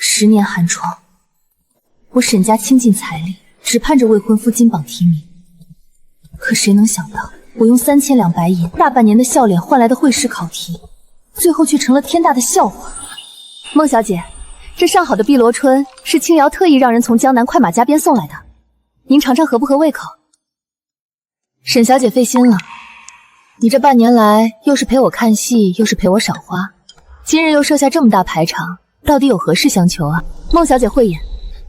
10年寒窗，我沈家倾尽财力，只盼着未婚夫金榜题名。可谁能想到，我用3000两白银，大半年的笑脸换来的会试考题，最后却成了天大的笑话。孟小姐，这上好的碧螺春是青瑶特意让人从江南快马加鞭送来的，您尝尝合不合胃口？沈小姐费心了，你这半年来又是陪我看戏，又是陪我赏花，今日又设下这么大排场，到底有何事相求啊？孟小姐慧眼，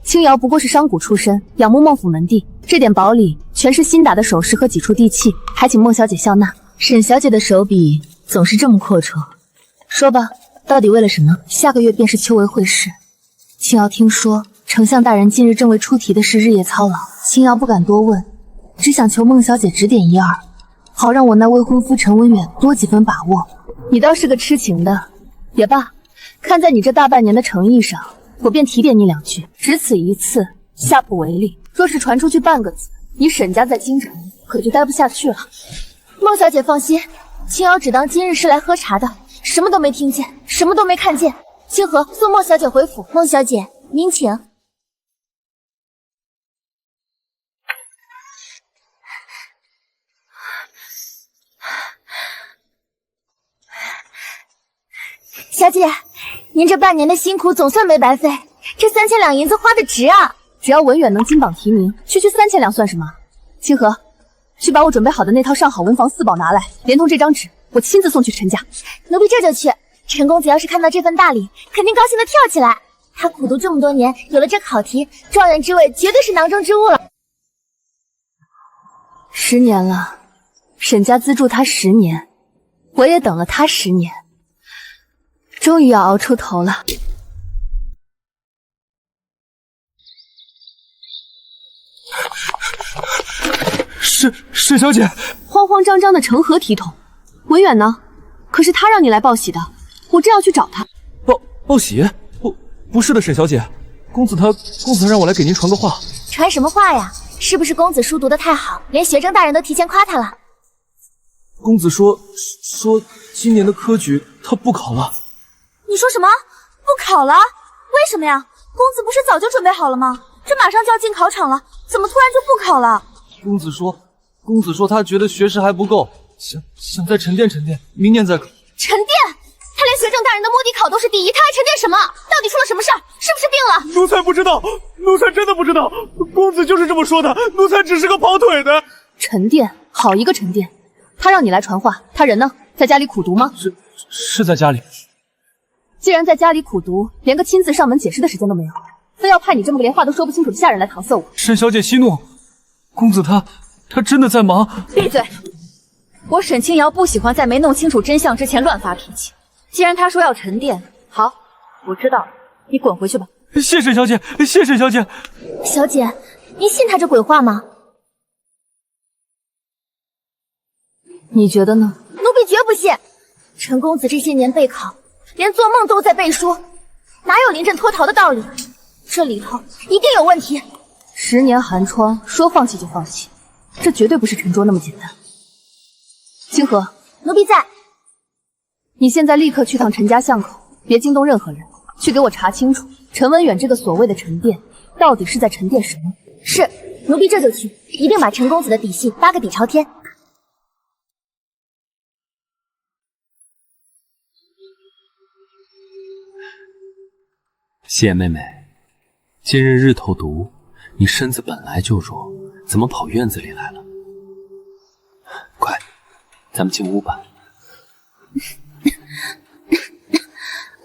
青瑶不过是商贾出身，仰慕孟府门第，这点薄礼全是新打的首饰和几处地契，还请孟小姐笑纳。沈小姐的手笔总是这么阔绰，说吧，到底为了什么？下个月便是秋闱会试，青瑶听说丞相大人近日正为出题的事日夜操劳，青瑶不敢多问，只想求孟小姐指点一二，好让我那未婚夫陈文远多几分把握。你倒是个痴情的，也罢，看在你这大半年的诚意上，我便提点你2句，只此一次，下不为例。若是传出去半个字，你沈家在京城可就待不下去了。孟小姐放心，青瑶只当今日是来喝茶的，什么都没听见，什么都没看见。清河送孟小姐回府。孟小姐，您请。小姐，您这半年的辛苦总算没白费，这3000两银子花的值啊！只要文远能金榜题名，区区3000两算什么？清河，去把我准备好的那套上好文房4宝拿来，连同这张纸，我亲自送去陈家。奴婢这就去。陈公子要是看到这份大礼，肯定高兴的跳起来。他苦读这么多年，有了这考题，状元之位绝对是囊中之物了。10年了，沈家资助他10年，我也等了他10年。终于要熬出头了。沈小姐，慌慌张张的成何体统？文远呢？可是他让你来报喜的，我正要去找他。报喜？不是的，沈小姐，公子他让我来给您传个话。传什么话呀？是不是公子书读得太好，连学政大人都提前夸他了？公子说今年的科举他不考了。你说什么？不考了？为什么呀？公子不是早就准备好了吗？这马上就要进考场了，怎么突然就不考了？公子说他觉得学识还不够，想再沉淀沉淀，明年再考。沉淀？他连学政大人的摸底考都是第一，他还沉淀什么？到底出了什么事儿？是不是病了？奴才不知道，奴才真的不知道。公子就是这么说的，奴才只是个跑腿的。沉淀？好一个沉淀！他让你来传话，他人呢？在家里苦读吗？是在家里。既然在家里苦读，连个亲自上门解释的时间都没有，非要派你这么个连话都说不清楚的下人来搪塞我。沈小姐息怒，公子他真的在忙。闭嘴！我沈清瑶不喜欢在没弄清楚真相之前乱发脾气。既然他说要沉淀，好，我知道了，你滚回去吧。谢沈小姐，谢沈小姐。小姐，您信他这鬼话吗？你觉得呢？奴婢绝不信。陈公子这些年备考，连做梦都在背书，哪有临阵脱逃的道理？这里头一定有问题。10年寒窗，说放弃就放弃，这绝对不是陈卓那么简单。清河，奴婢在。你现在立刻去趟陈家巷口，别惊动任何人，去给我查清楚陈文远这个所谓的沉淀，到底是在沉淀什么？是，奴婢这就去，一定把陈公子的底细扒个底朝天。夕颜妹妹，今日日头毒，你身子本来就弱，怎么跑院子里来了？快，咱们进屋吧。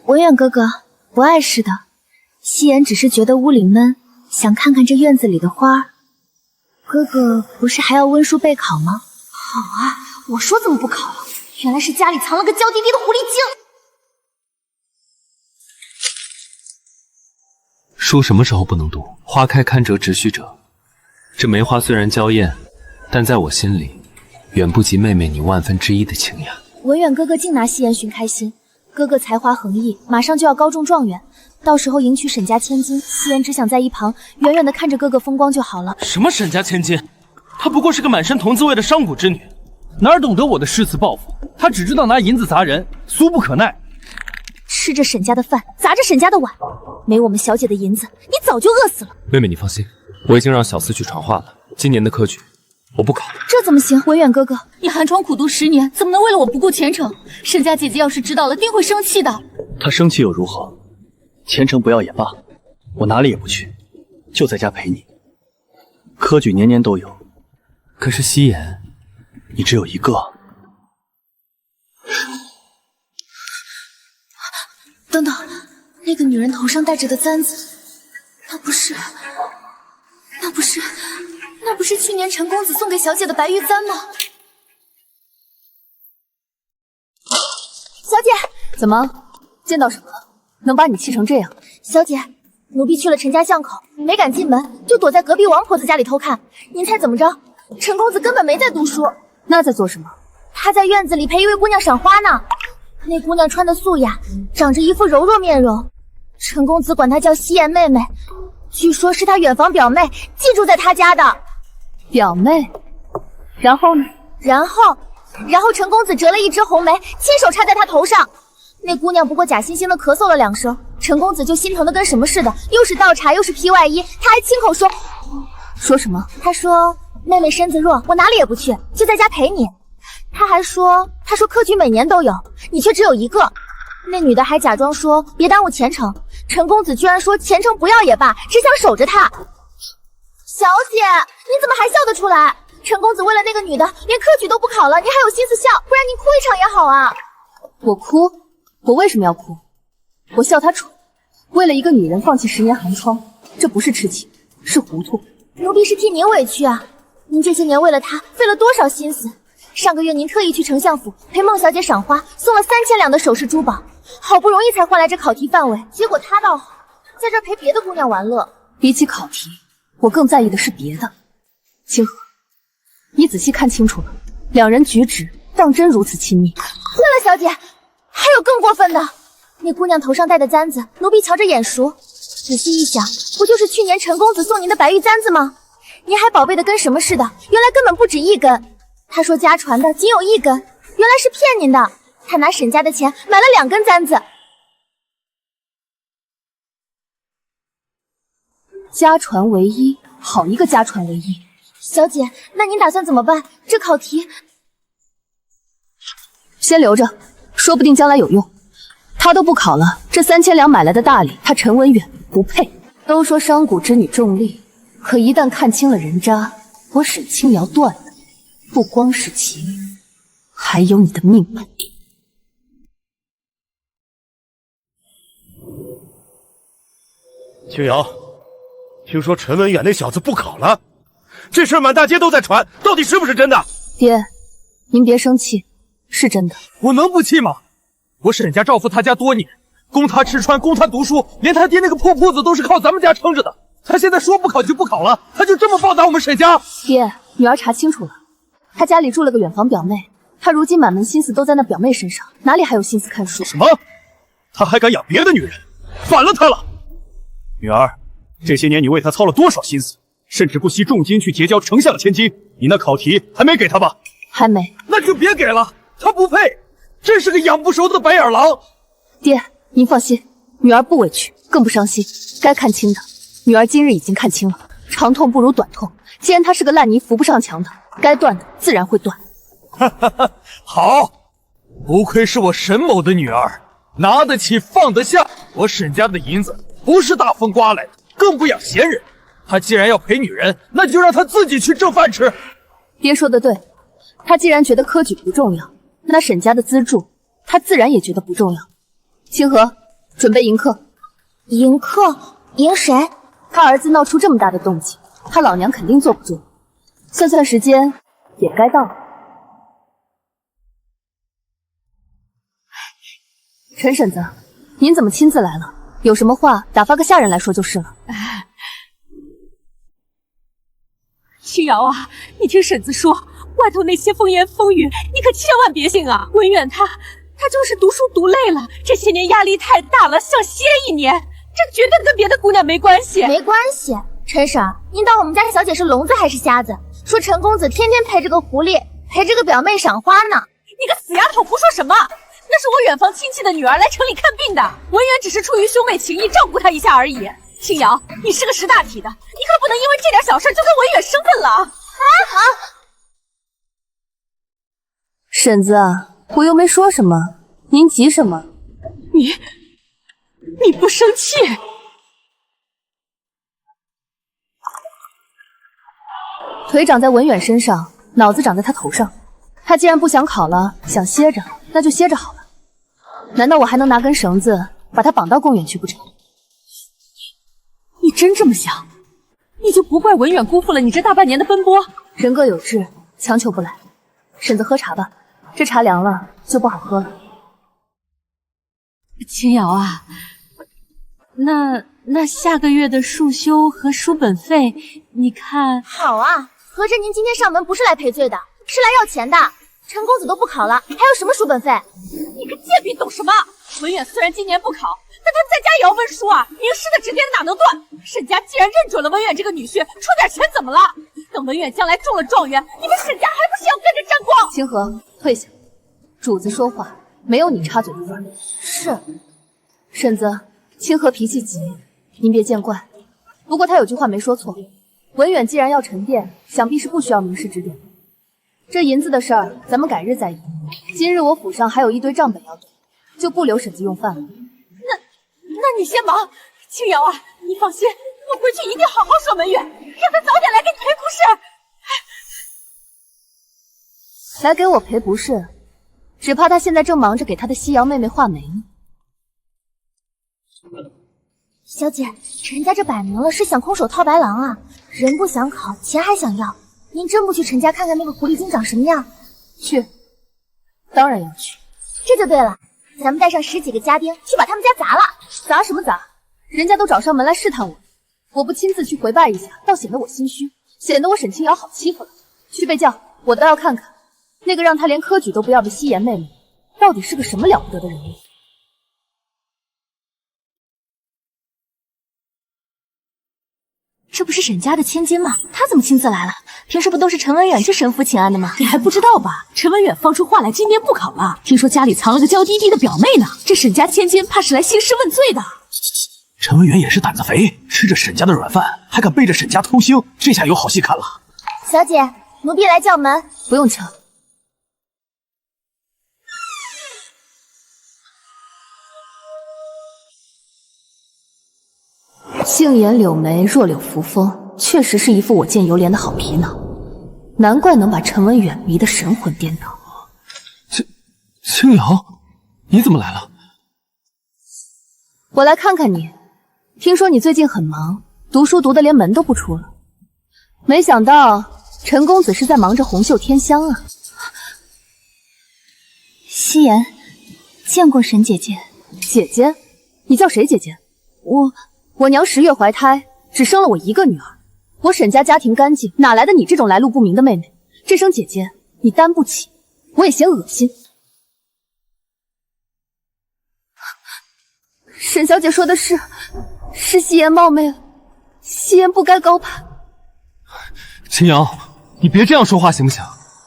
文远哥哥，不碍事的。夕颜只是觉得屋里闷，想看看这院子里的花儿。哥哥不是还要温书备考吗？好啊，我说怎么不考了？原来是家里藏了个娇滴滴的狐狸精。书什么时候不能读？花开堪折直须折。这梅花虽然娇艳，但在我心里，远不及妹妹你1/1000的清雅。文远哥哥尽拿夕颜寻开心。哥哥才华横溢，马上就要高中状元，到时候迎娶沈家千金，夕颜只想在一旁远远的看着哥哥风光就好了。什么沈家千金？她不过是个满身铜字味的商贾之女，哪懂得我的诗词抱负？她只知道拿银子砸人，俗不可耐，吃着沈家的饭，砸着沈家的碗，没我们小姐的银子，你早就饿死了。妹妹，你放心，我已经让小厮去传话了。今年的科举，我不考。这怎么行？文远哥哥，你寒窗苦读10年，怎么能为了我不顾前程？沈家姐姐要是知道了，定会生气的。她生气又如何？前程不要也罢，我哪里也不去，就在家陪你。科举年年都有，可是夕颜，你只有一个。等等，那个女人头上戴着的簪子，那不是去年陈公子送给小姐的白玉簪吗？小姐，怎么，见到什么了？能把你气成这样？小姐，奴婢去了陈家巷口，没敢进门，就躲在隔壁王婆子家里偷看。您猜怎么着？陈公子根本没在读书，那在做什么？他在院子里陪一位姑娘赏花呢。那姑娘穿的素雅，长着一副柔弱面容。陈公子管她叫夕颜妹妹，据说是他远房表妹寄住在他家的。表妹？然后呢？然后陈公子折了一枝红梅，亲手插在她头上。那姑娘不过假惺惺的咳嗽了2声，陈公子就心疼的跟什么似的，又是倒茶又是披外衣，他还亲口说什么？他说妹妹身子弱，我哪里也不去，就在家陪你。他说科举每年都有，你却只有一个。那女的还假装说别耽误前程，陈公子居然说前程不要也罢，只想守着她。小姐，你怎么还笑得出来？陈公子为了那个女的连科举都不考了，你还有心思笑？不然你哭一场也好啊。我哭？我为什么要哭？我笑她蠢，为了一个女人放弃10年寒窗，这不是痴情，是糊涂。奴婢是替您委屈啊，您这些年为了她费了多少心思。上个月您特意去丞相府陪孟小姐赏花，送了3000两的首饰珠宝，好不容易才换来这考题范围，结果她倒好，在这儿陪别的姑娘玩乐。比起考题，我更在意的是别的。清河，你仔细看清楚了，两人举止当真如此亲密？对了，小姐，还有更过分的，那姑娘头上戴的簪子，奴婢瞧着眼熟，仔细一想，不就是去年陈公子送您的白玉簪子吗？您还宝贝的跟什么似的，原来根本不止1根。他说家传的仅有1根，原来是骗您的。他拿沈家的钱买了2根簪子。家传唯一，好一个家传唯一！小姐，那您打算怎么办？这考题先留着，说不定将来有用。他都不考了，这3000两买来的大礼，他陈文远不配。都说商贾之女重利，可一旦看清了人渣，我沈清瑶断了。不光是其命，还有你的命脉。青瑶，听说陈文远那小子不考了，这事满大街都在传，到底是不是真的？爹，您别生气，是真的。我能不气吗？我沈家照顾他家多年，供他吃穿，供他读书，连他爹那个破铺子都是靠咱们家撑着的。他现在说不考就不考了，他就这么报答我们沈家？爹，女儿查清楚了。他家里住了个远房表妹，他如今满门心思都在那表妹身上，哪里还有心思看书？什么？他还敢养别的女人，反了他了！女儿，这些年你为他操了多少心思，甚至不惜重金去结交丞相的千金，你那考题还没给他吧？还没。那就别给了，他不配，真是个养不熟的白眼狼。爹，您放心，女儿不委屈，更不伤心。该看清的，女儿今日已经看清了。长痛不如短痛，既然他是个烂泥扶不上墙的，该断的自然会断。好，不愧是我沈某的女儿，拿得起放得下。我沈家的银子不是大风刮来的，更不养闲人。他既然要陪女人，那就让他自己去挣饭吃。爹说的对，他既然觉得科举不重要，那沈家的资助他自然也觉得不重要。清河，准备迎客。迎客？迎谁？他儿子闹出这么大的动静，他老娘肯定坐不住。算算时间，也该到了。陈婶子，您怎么亲自来了？有什么话打发个下人来说就是了。青瑶啊，你听婶子说，外头那些风言风语，你可千万别信啊！文远他就是读书读累了，这些年压力太大了，想歇1年。这绝对跟别的姑娘没关系。没关系，陈婶，您当我们家小姐是聋子还是瞎子？说陈公子天天陪着个狐狸，陪着个表妹赏花呢。你个死丫头，胡说什么？那是我远房亲戚的女儿来城里看病的，文远只是出于兄妹情谊照顾她一下而已。青瑶，你是个识大体的，你可不能因为这点小事就跟文远生分了啊！婶子，我又没说什么，您急什么？你不生气？腿长在文远身上，脑子长在他头上。他既然不想考了，想歇着，那就歇着好了。难道我还能拿根绳子把他绑到贡院去不成？你真这么想？你就不怪文远辜负了你这大半年的奔波？人各有志，强求不来。婶子喝茶吧，这茶凉了就不好喝了。青瑶啊，那下个月的束修和书本费，你看？好啊，合着您今天上门不是来赔罪的，是来要钱的。陈公子都不考了，还有什么书本费？你个贱婢懂什么？文远虽然今年不考，但他在家也要温书啊，名师的指点哪能断？沈家既然认准了文远这个女婿，出点钱怎么了？等文远将来中了状元，你们沈家还不是要跟着沾光？清河，退下。主子说话没有你插嘴的份儿。是，婶子，清河脾气急，您别见怪。不过他有句话没说错，文远既然要沉淀，想必是不需要名师指点的。这银子的事儿，咱们改日再议。今日我府上还有一堆账本要对，就不留婶子用饭了。那你先忙。青瑶啊，你放心，我回去一定好好说文远，让他早点来给你赔不是。来给我赔不是，只怕他现在正忙着给他的西瑶妹妹画眉呢。小姐，陈家这摆明了是想空手套白狼啊！人不想考，钱还想要。您真不去陈家看看那个狐狸精长什么样？去，当然要去。这就对了，咱们带上10几个家丁去把他们家砸了。砸什么砸？人家都找上门来试探我，我不亲自去回拜一下，倒显得我心虚，显得我沈清瑶好欺负了。去备轿，我倒要看看那个让他连科举都不要的西颜妹妹，到底是个什么了不得的人物。这不是沈家的千金吗？他怎么亲自来了？平时不都是陈文远这神父请安的吗？你还不知道吧？陈文远放出话来，今年不考了。听说家里藏了个娇滴滴的表妹呢。这沈家千金怕是来兴师问罪的。陈文远也是胆子肥，吃着沈家的软饭，还敢背着沈家偷腥，这下有好戏看了。小姐，奴婢来叫门。不用敲。杏眼柳眉，弱柳扶风，确实是一副我见犹怜的好皮囊，难怪能把陈文远迷得神魂颠倒。青瑶，你怎么来了？我来看看你，听说你最近很忙，读书读得连门都不出了。没想到陈公子是在忙着红袖添香啊。夕颜，见过沈姐姐。姐姐？你叫谁姐姐？我娘10月怀胎，只生了我一个女儿。我沈家家庭干净，哪来的你这种来路不明的妹妹？这声姐姐你担不起，我也嫌恶心。沈小姐说的是夕颜冒昧了，夕颜不该高攀。青瑶，你别这样说话行不行？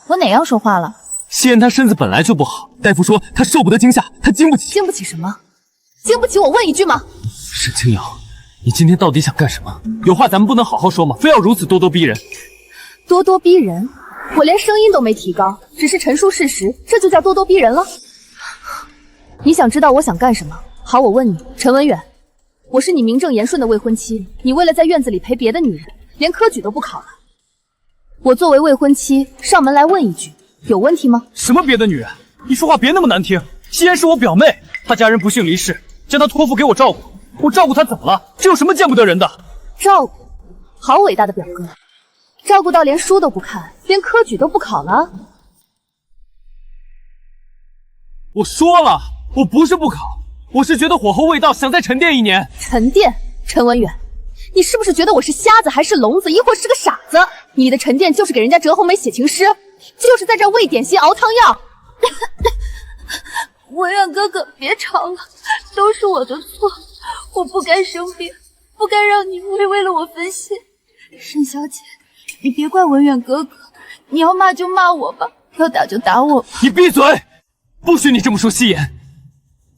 我哪样说话了？夕颜她身子本来就不好，大夫说她受不得惊吓，她经不起。经不起什么？经不起我问一句吗？沈青瑶，你今天到底想干什么？有话咱们不能好好说吗？非要如此咄咄逼人？咄咄逼人？我连声音都没提高，只是陈述事实，这就叫咄咄逼人了？你想知道我想干什么？好，我问你，陈文远，我是你名正言顺的未婚妻，你为了在院子里陪别的女人，连科举都不考了。我作为未婚妻上门来问一句，有问题吗？什么别的女人？你说话别那么难听。夕颜是我表妹，她家人不幸离世，将她托付给我照顾。我照顾她怎么了？这有什么见不得人的？照顾？好伟大的表哥，照顾到连书都不看，连科举都不考了。我说了，我不是不考，我是觉得火候未到，想再沉淀1年。沉淀？陈文远，你是不是觉得我是瞎子还是聋子，亦或是个傻子？你的沉淀就是给人家折红梅写情诗，就是在这喂点心熬汤药。文远哥哥，别吵了，都是我的错，我不该生病，不该让你为了我分心。沈小姐，你别怪文远哥哥，你要骂就骂我吧，要打就打我吧。你闭嘴！不许你这么说夕颜，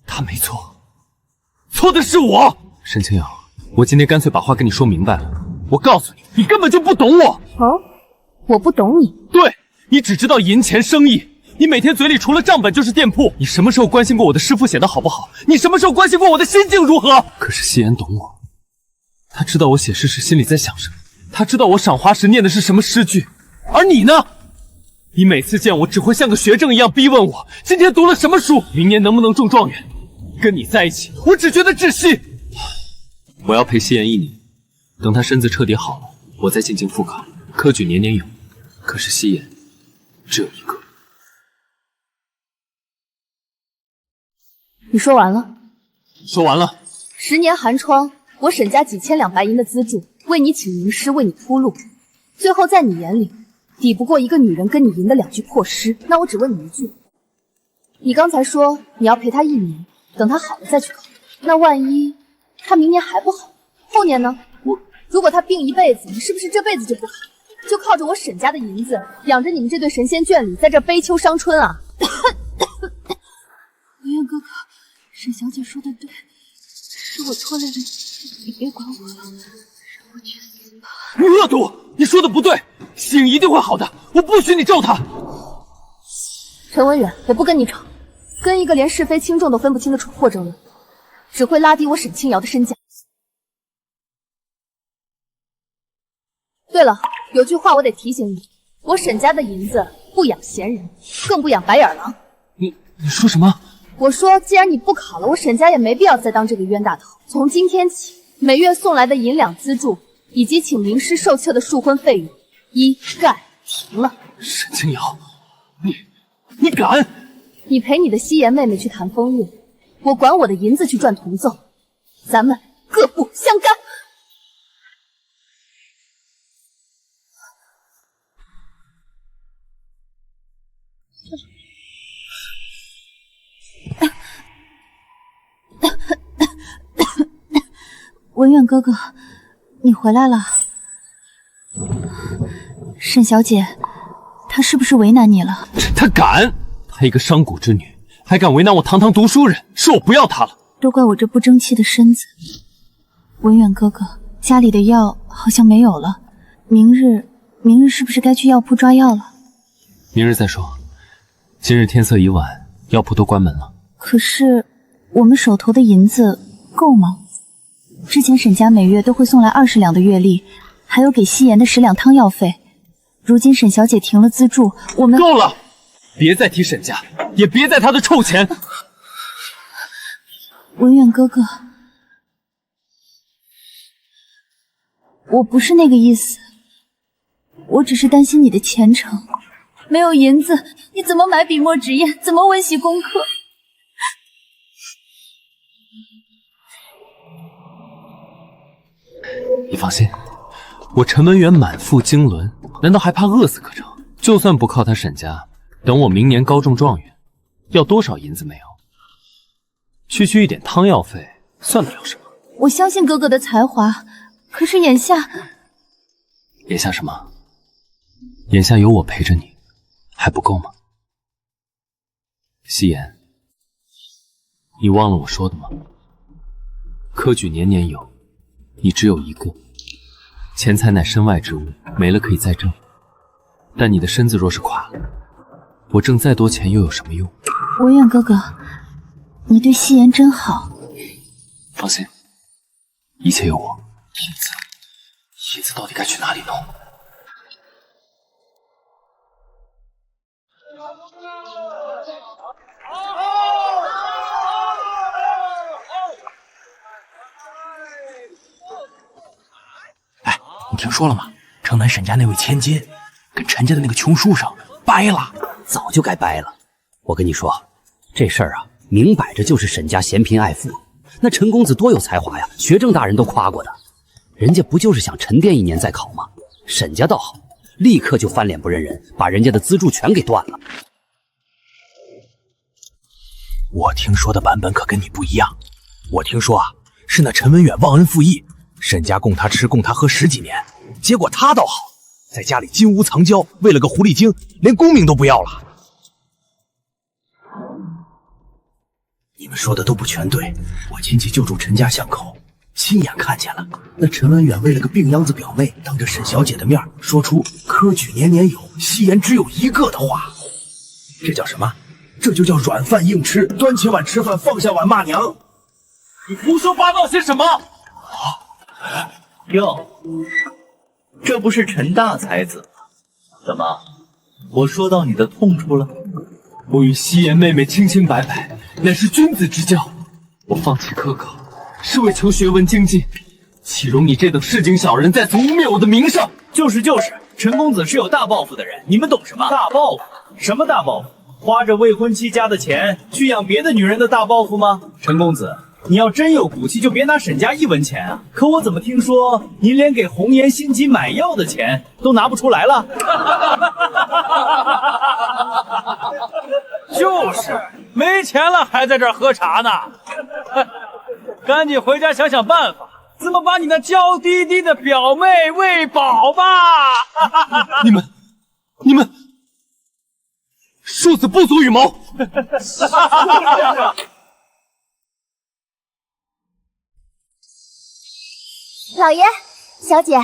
他没错，错的是我。沈清瑶，我今天干脆把话跟你说明白了。我告诉你，你根本就不懂我。哦，我不懂你。对，你只知道银钱生意，你每天嘴里除了账本就是店铺。你什么时候关心过我的师傅写的好不好？你什么时候关心过我的心境如何？可是夕颜懂我，他知道我写诗时心里在想什么，他知道我赏花时念的是什么诗句。而你呢？你每次见我只会像个学生一样逼问我今天读了什么书，明年能不能中状元。跟你在一起，我只觉得窒息。我要陪夕颜1年，等他身子彻底好了，我再进京复考，科举年年有。可是夕颜只有一个。你说完了？说完了。10年寒窗，我沈家几千两白银的资助，为你请名师，为你铺路，最后在你眼里，抵不过一个女人跟你吟的2句破诗。那我只问你一句，你刚才说你要陪她1年，等她好了再去考，那万一她明年还不好，后年呢？如果她病一辈子，你是不是这辈子就不好？就靠着我沈家的银子，养着你们这对神仙眷侣，在这悲秋伤春啊！文渊哥哥，沈小姐说的对，是我拖累了你，你别管我了，让我去死吧！你恶毒，你说的不对，夕颜一定会好的，我不许你咒她。陈文远，我不跟你吵，跟一个连是非轻重都分不清的蠢货争论，只会拉低我沈清瑶的身价。对了，有句话我得提醒你，我沈家的银子不养闲人，更不养白眼狼。你说什么？我说，既然你不考了，我沈家也没必要再当这个冤大头。从今天起，每月送来的银两资助，以及请名师授册的束婚费用，一概停了。沈清瑶，你敢？你陪你的夕颜妹妹去谈风月，我管我的银子去赚铜奏，咱们各不相干。文远哥哥，你回来了。沈小姐，她是不是为难你了？她敢！她一个商贾之女，还敢为难我堂堂读书人，说我不要她了。都怪我这不争气的身子。文远哥哥，家里的药好像没有了，明日是不是该去药铺抓药了？明日再说，今日天色已晚，药铺都关门了。可是我们手头的银子够吗？之前沈家每月都会送来20两的月例，还有给夕颜的10两汤药费。如今沈小姐停了资助，我们够了，别再提沈家，也别再他的臭钱。文远哥哥，我不是那个意思，我只是担心你的前程。没有银子，你怎么买笔墨纸砚？怎么温习功课？你放心，我陈文远满腹经纶，难道还怕饿死可成？就算不靠他沈家，等我明年高中状元，要多少银子没有？区一点汤药费，算得了什么？我相信哥哥的才华，可是眼下什么？眼下有我陪着你，还不够吗？夕颜，你忘了我说的吗？科举年年有，你只有一个，钱财乃身外之物，没了可以再挣。但你的身子若是垮了，我挣再多钱又有什么用？文远哥哥，你对夕颜真好。放心，一切有我。银子到底该去哪里弄？哎，你听说了吗？城南沈家那位千金跟陈家的那个穷书生掰了，早就该掰了。我跟你说，这事儿啊，明摆着就是沈家嫌贫爱富。那陈公子多有才华呀，学政大人都夸过的。人家不就是想沉淀1年再考吗？沈家倒好，立刻就翻脸不认人，把人家的资助全给断了。我听说的版本可跟你不一样。我听说啊，是那陈文远忘恩负义，沈家供他吃供他喝10几年，结果他倒好，在家里金屋藏娇，为了个狐狸精，连功名都不要了。你们说的都不全对。我亲戚就住陈家巷口，亲眼看见了。那陈文远为了个病秧子表妹，当着沈小姐的面说出“科举年年有，戏言只有一个”的话。这叫什么？这就叫软饭硬吃，端起碗吃饭，放下碗骂娘。你胡说八道些什么？哟，这不是陈大才子吗？怎么，我说到你的痛处了？我与夕颜妹妹清清白白，乃是君子之交。我放弃科考，是为求学问精进，岂容你这等市井小人在此污蔑我的名声？就是，陈公子是有大抱负的人，你们懂什么？大抱负？什么大抱负？花着未婚妻家的钱去养别的女人的大抱负吗？陈公子，你要真有骨气，就别拿沈家一文钱啊！可我怎么听说您连给红颜心急买药的钱都拿不出来了？就是没钱了还在这儿喝茶呢，赶紧回家想想办法，怎么把你那娇滴滴的表妹喂饱吧！你们恕子不足与谋。老爷、小姐，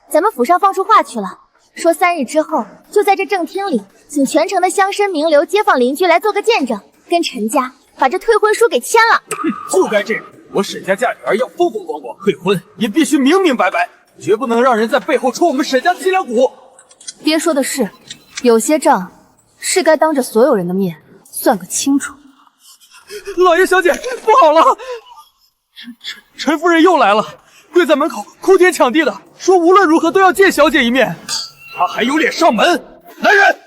咱们府上放出话去了，说3日之后就在这正厅里，请全城的乡绅名流、街坊邻居来做个见证，跟陈家把这退婚书给签了。就该这样，我沈家嫁女儿要风风光光，退婚也必须明明白白，绝不能让人在背后戳我们沈家脊梁骨。爹说的是，有些账是该当着所有人的面算个清楚。老爷小姐，不好了，陈夫人又来了，跪在门口哭天抢地的，说无论如何都要见小姐一面。她还有脸上门？来人，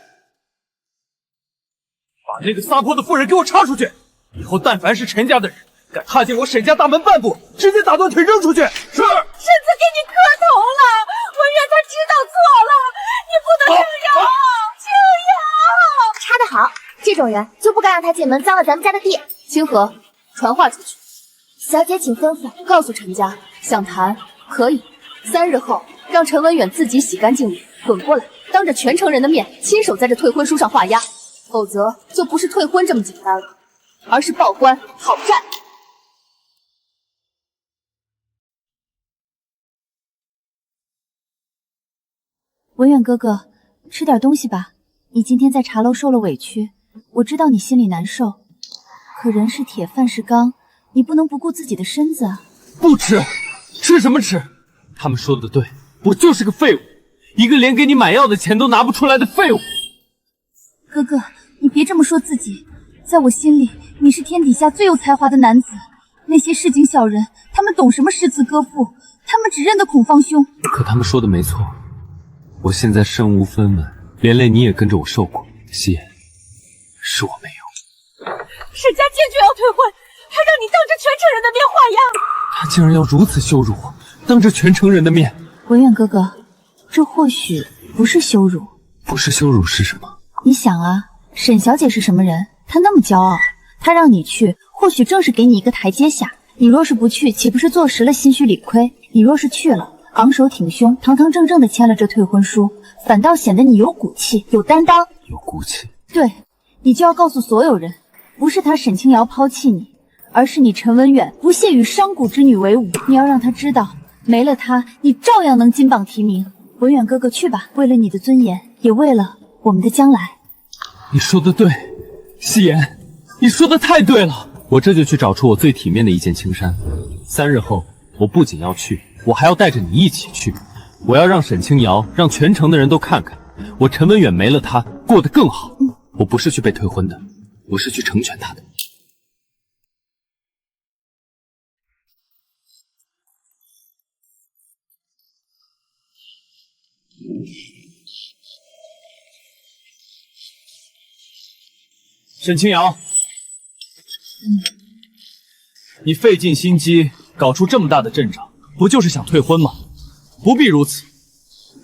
把那个撒泼的妇人给我插出去！以后但凡是陈家的人敢踏进我沈家大门半步，直接打断腿扔出去。是。婶子给你磕头了，文远他知道错了，你不能这样，插得好，这种人就不该让他进门脏了咱们家的地。清河，传话出去。小姐请吩咐。告诉陈家，想谈可以，3日后让陈文远自己洗干净脸，滚过来，当着全城人的面亲手在这退婚书上画押，否则就不是退婚这么简单了，而是报官讨债。文远哥哥，吃点东西吧。你今天在茶楼受了委屈，我知道你心里难受，可人是铁，饭是钢，你不能不顾自己的身子啊。不吃，吃什么吃？他们说的对，我就是个废物，一个连给你买药的钱都拿不出来的废物。哥哥，你别这么说自己，在我心里，你是天底下最有才华的男子。那些市井小人，他们懂什么诗词歌赋？他们只认得孔方兄。可他们说的没错，我现在身无分文，连累你也跟着我受苦。夕颜，是我没有。沈家坚决要退婚，还让你当着全城人的面画押。他竟然要如此羞辱我，当着全城人的面。文远哥哥，这或许不是羞辱。不是羞辱是什么？你想啊，沈小姐是什么人？她那么骄傲，她让你去，或许正是给你一个台阶下。你若是不去，岂不是坐实了心虚理亏？你若是去了，昂首挺胸、堂堂正正的签了这退婚书，反倒显得你有骨气、有担当。有骨气？对，你就要告诉所有人，不是他沈清瑶抛弃你，而是你陈文远不屑与商贾之女为伍。你要让他知道，没了他，你照样能金榜题名。文远哥哥，去吧，为了你的尊严，也为了我们的将来。你说的对，夕颜，你说的太对了。我这就去找出我最体面的一件青衫。3日后，我不仅要去，我还要带着你一起去。我要让沈清瑶，让全城的人都看看，我陈文远没了他过得更好。我不是去被退婚的，我是去成全他的。沈清瑶，你费尽心机搞出这么大的阵仗，不就是想退婚吗？不必如此，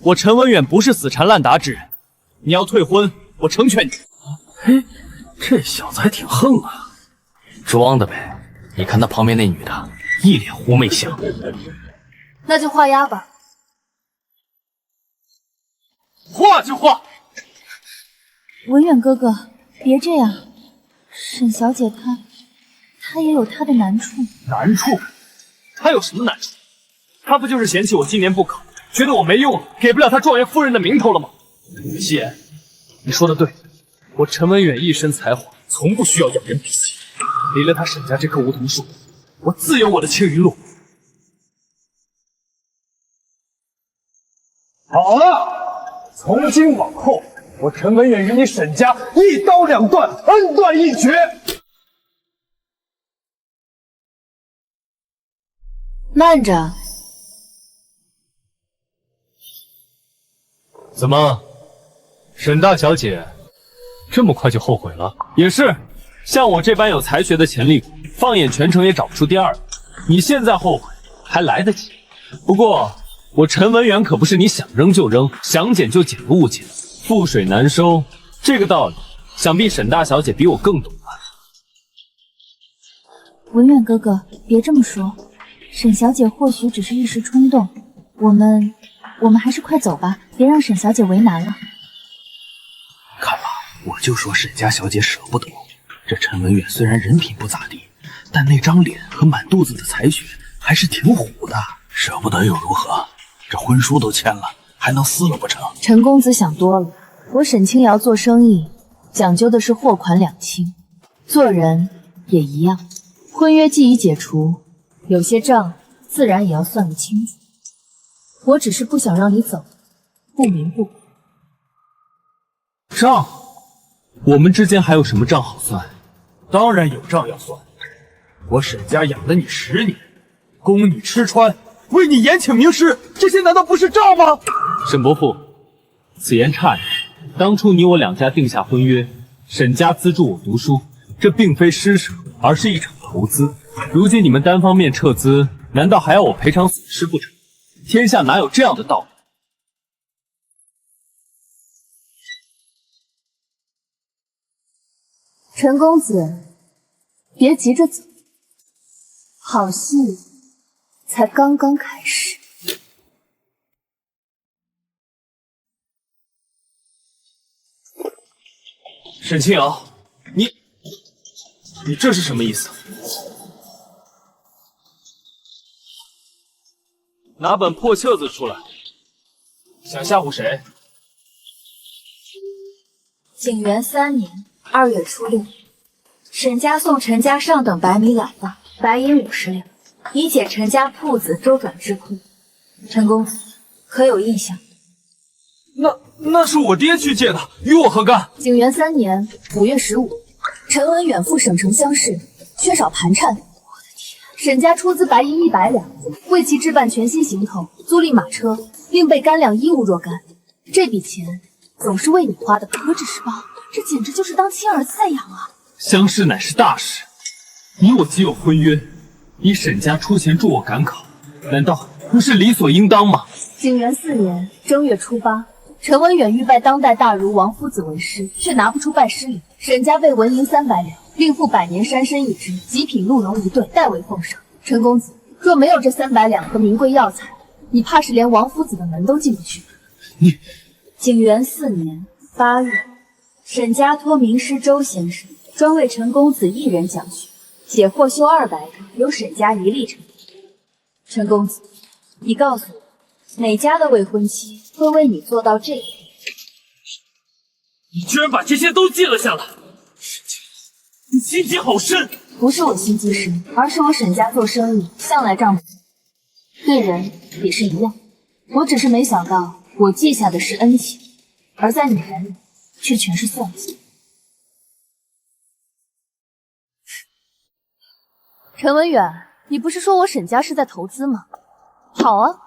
我陈文远不是死缠烂打之人，你要退婚，我成全你。嘿，这小子还挺横啊！装的呗，你看他旁边那女的，一脸狐媚相。那就画押吧。画就画。文远哥哥，别这样。沈小姐她他也有他的难处。难处？他有什么难处？他不就是嫌弃我今年不考，觉得我没用，给不了他状元夫人的名头了吗？夕颜，你说的对，我陈文远一身才华，从不需要仰人鼻息。离了他沈家这棵梧桐树，我自有我的青云路。好了，从今往后，我陈文远与你沈家一刀两断，恩断义绝。慢着，怎么，沈大小姐这么快就后悔了？也是，像我这般有才学的潜力股，放眼全城也找不出第二个。你现在后悔还来得及。不过我陈文远可不是你想扔就扔、想捡就捡的物件，覆水难收，这个道理想必沈大小姐比我更懂吧？文远哥哥，别这么说，沈小姐或许只是一时冲动，我们还是快走吧，别让沈小姐为难了。看吧，我就说沈家小姐舍不得。这陈文远虽然人品不咋地，但那张脸和满肚子的才学还是挺虎的。舍不得又如何？这婚书都签了，还能撕了不成？陈公子想多了，我沈清瑶做生意讲究的是货款两清，做人也一样。婚约既已解除，有些账自然也要算个清楚。我只是不想让你走不明不白。账？我们之间还有什么账好算？当然有账要算。我沈家养了你10年，供你吃穿，为你延请名师，这些难道不是账吗？沈伯父，此言差矣。当初你我两家定下婚约，沈家资助我读书，这并非施舍，而是一场投资。如今你们单方面撤资，难道还要我赔偿损失不成？天下哪有这样的道理？陈公子，别急着走，好戏才刚刚开始。沈清瑶，你这是什么意思？拿本破册子出来，想吓唬谁？景元3年2月初6，沈家送陈家上等白米2担，白银50两，以解陈家铺子周转之困。陈公子可有印象？那是我爹去借的，与我何干？景元3年5月15，陈文远赴省城乡试，缺少盘缠。我的天！沈家出资白银100两，为其置办全新行头，租赁马车，另备干粮衣物若干。这笔钱总是为你花的，何止是报，这简直就是当亲儿子在养啊！乡试乃是大事，你我既有婚约，你沈家出钱助我赶考，难道不是理所应当吗？景元4年正月初8，陈文远欲拜当代大儒王夫子为师，却拿不出拜师礼。沈家备纹银300两，另附百年山参1支，极品鹿茸1对，代为奉上。陈公子，若没有这300两和名贵药材，你怕是连王夫子的门都进不去。你景元4年8月，沈家托名师周先生专为陈公子一人讲学，且获修200个，由沈家一力承担。陈公子，你告诉我，哪家的未婚妻会为你做到这一点？你居然把这些都记了下来，沈清瑶，你心机好深。不是我心机深，而是我沈家做生意向来账不对人也是一样。我只是没想到，我记下的是恩情，而在你眼里却全是算计。陈文远，你不是说我沈家是在投资吗？好啊，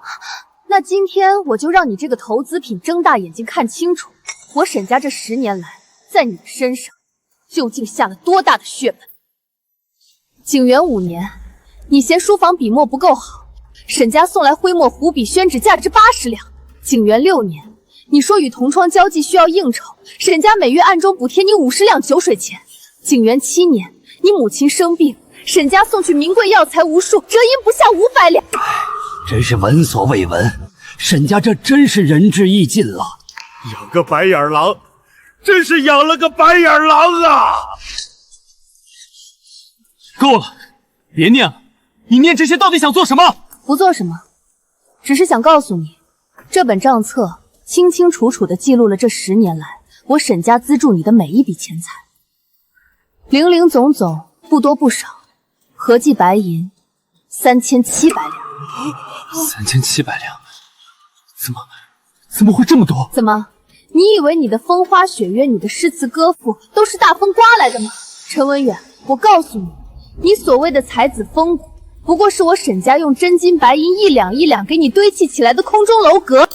那今天我就让你这个投资品睁大眼睛看清楚，我沈家这10年来在你的身上究竟下了多大的血本。景元5年，你嫌书房笔墨不够好，沈家送来徽墨、湖笔、宣纸价值80两。景元6年，你说与同窗交际需要应酬，沈家每月暗中补贴你50两酒水钱。景元7年，你母亲生病，沈家送去名贵药材无数，折银不下500两。真是闻所未闻，沈家这真是仁至义尽了。养个白眼狼，真是养了个白眼狼啊！够了，别念了。你念这些到底想做什么？不做什么，只是想告诉你，这本账册清清楚楚地记录了这10年来我沈家资助你的每一笔钱财，零零总总，不多不少，合计白银3700两。3700两，怎么会这么多？怎么，你以为你的风花雪月、你的诗词歌赋都是大风刮来的吗？陈文远，我告诉你，你所谓的才子风骨，不过是我沈家用真金白银1两1两给你堆砌起来的空中楼阁。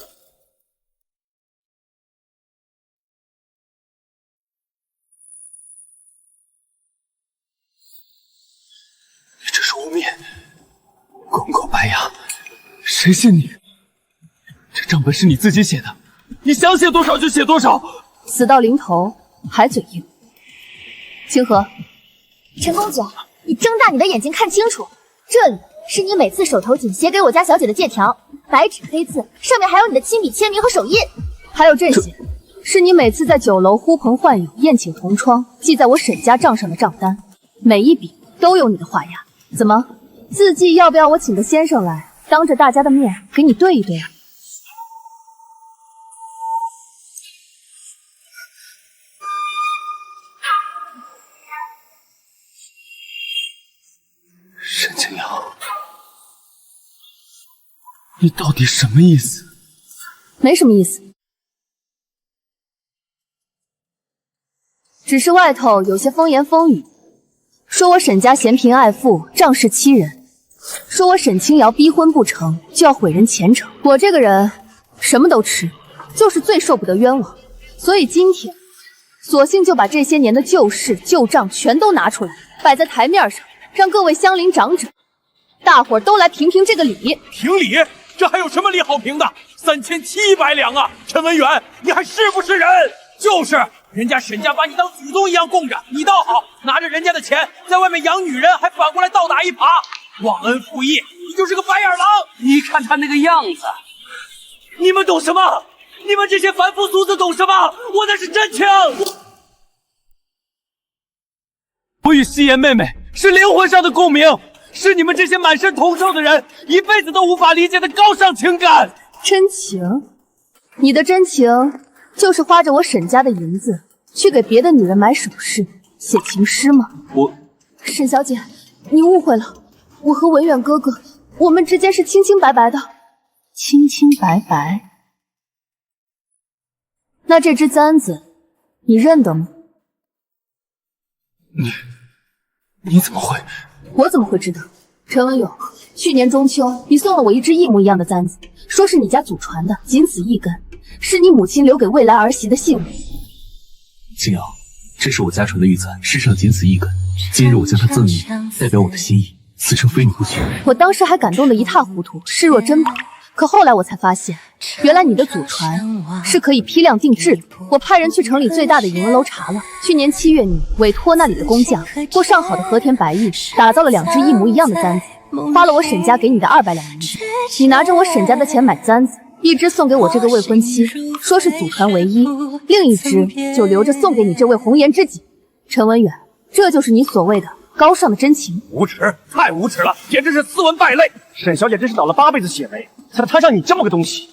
你这是污蔑，公狗白牙，谁信你？这账本是你自己写的，你想写多少就写多少。死到临头还嘴硬。清河，陈公子，你睁大你的眼睛看清楚，这里是你每次手头紧写给我家小姐的借条，白纸黑字，上面还有你的亲笔签名和手印。还有这些，是你每次在酒楼呼朋唤友、宴请同窗记在我沈家账上的账单，每一笔都有你的画押。怎么，字迹要不要我请个先生来，当着大家的面给你对一对啊？沈清瑶，你到底什么意思？没什么意思，只是外头有些风言风语，说我沈家嫌贫爱富，仗势欺人，说我沈清瑶逼婚不成就要毁人前程。我这个人什么都吃，就是最受不得冤枉，所以今天索性就把这些年的旧事旧账全都拿出来，摆在台面上，让各位乡邻长者大伙儿都来评评这个理。评理？这还有什么理好评的？3700两啊！陈文远，你还是不是人？就是，人家沈家把你当祖宗一样供着，你倒好，拿着人家的钱在外面养女人，还反过来倒打一耙，忘恩负义，你就是个白眼狼！你看他那个样子，你们懂什么？你们这些凡夫俗子懂什么？我那是真情。我与夕颜妹妹是灵魂上的共鸣，是你们这些满身铜臭的人一辈子都无法理解的高尚情感。真情？你的真情就是花着我沈家的银子去给别的女人买首饰、写情诗吗？沈小姐，你误会了，我和文远哥哥，我们之间是清清白白的。清清白白？那这只簪子，你认得吗？你怎么会？我怎么会知道？陈文勇，去年中秋你送了我一只一模一样的簪子，说是你家祖传的，仅此一根，是你母亲留给未来儿媳的信物。青瑶，这是我家传的玉簪，世上仅此一根，今日我将它赠你，代表我的心意，此生非你不娶。我当时还感动得一塌糊涂，视若珍宝。可后来我才发现，原来你的祖传是可以批量定制的。我派人去城里最大的银纹楼查了，去年7月你委托那里的工匠过上好的和田白玉，打造了2只一模一样的簪子，花了我沈家给你的200两银子。你拿着我沈家的钱买簪子，一只送给我这个未婚妻，说是祖传唯一，另一只就留着送给你这位红颜知己。陈文远，这就是你所谓的高尚的真情？无耻，太无耻了，简直是斯文败类！沈小姐真是倒了8辈子血霉，才能摊上你这么个东西。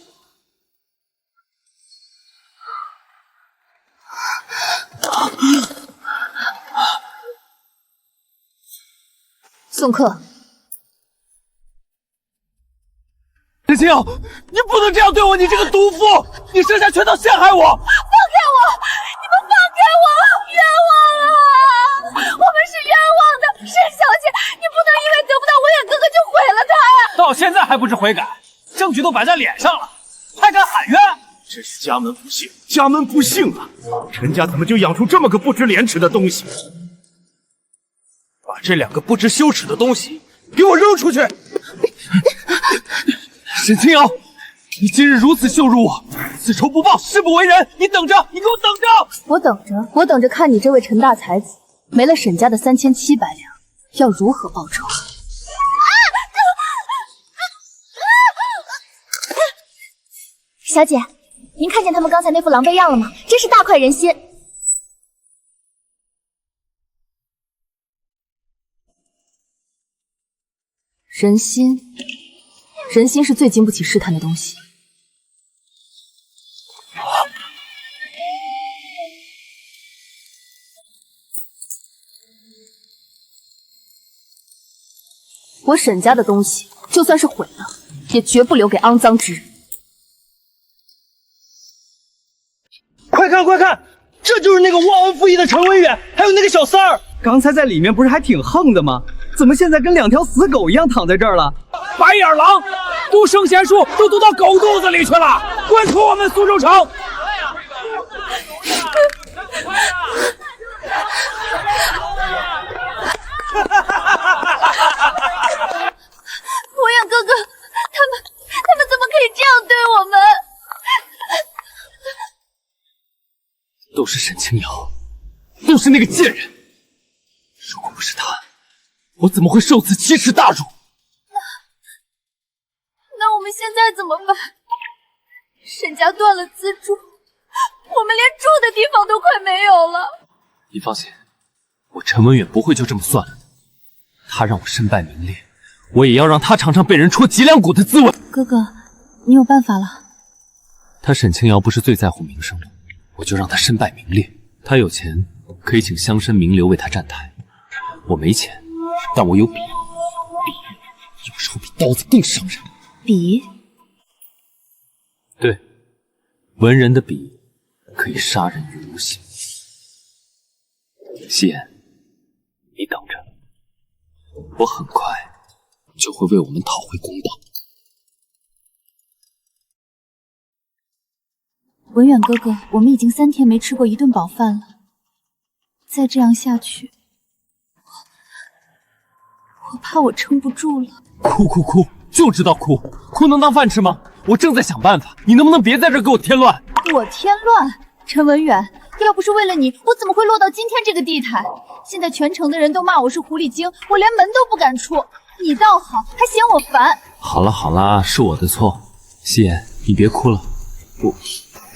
送客。沈清瑶，你不能这样对我，你这个毒妇，你设下圈套陷害我！放开我！你们放开我！冤枉啊！我们是冤枉的，沈小姐，你不能因为得不到文远哥哥就毁了他呀！到现在还不知悔改，证据都摆在脸上了，还敢喊冤？真是家门不幸，家门不幸啊！陈家怎么就养出这么个不知廉耻的东西？把这2个不知羞耻的东西给我扔出去！沈清瑶，你今日如此羞辱我，此仇不报，誓不为人！你等着，你给我等着！我等着看你这位陈大才子没了沈家的3700两，要如何报仇？小姐，您看见他们刚才那副狼狈样了吗？真是大快人心。人心，人心是最经不起试探的东西。我沈家的东西，就算是毁了，也绝不留给肮脏之人。快看快看，这就是那个忘恩负义的陈文远，还有那个小三儿。刚才在里面不是还挺横的吗？怎么现在跟2条死狗一样躺在这儿了？白眼狼，读圣贤书都读到狗肚子里去了，滚出我们苏州城！文远哥哥，他们怎么可以这样对我们？都是沈清瑶，都是那个贱人！如果不是他，我怎么会受此奇耻大辱？那我们现在怎么办？沈家断了资助，我们连住的地方都快没有了。你放心，我陈文远不会就这么算了的。他让我身败名裂，我也要让他尝尝被人戳脊梁骨的滋味。哥哥，你有办法了？他沈清瑶不是最在乎名声的，我就让他身败名裂。他有钱，可以请乡绅名流为他站台。我没钱，但我有笔，笔有时候比刀子更伤人。笔？对，文人的笔可以杀人于无形。夕颜，你等着，我很快就会为我们讨回公道。文远哥哥，我们已经3天没吃过一顿饱饭了，再这样下去，我怕我撑不住了。哭，就知道哭，哭能当饭吃吗？我正在想办法，你能不能别在这给我添乱？我添乱？陈文远，要不是为了你，我怎么会落到今天这个地态？现在全城的人都骂我是狐狸精，我连门都不敢出。你倒好，还嫌我烦。好了，是我的错。夕颜，你别哭了，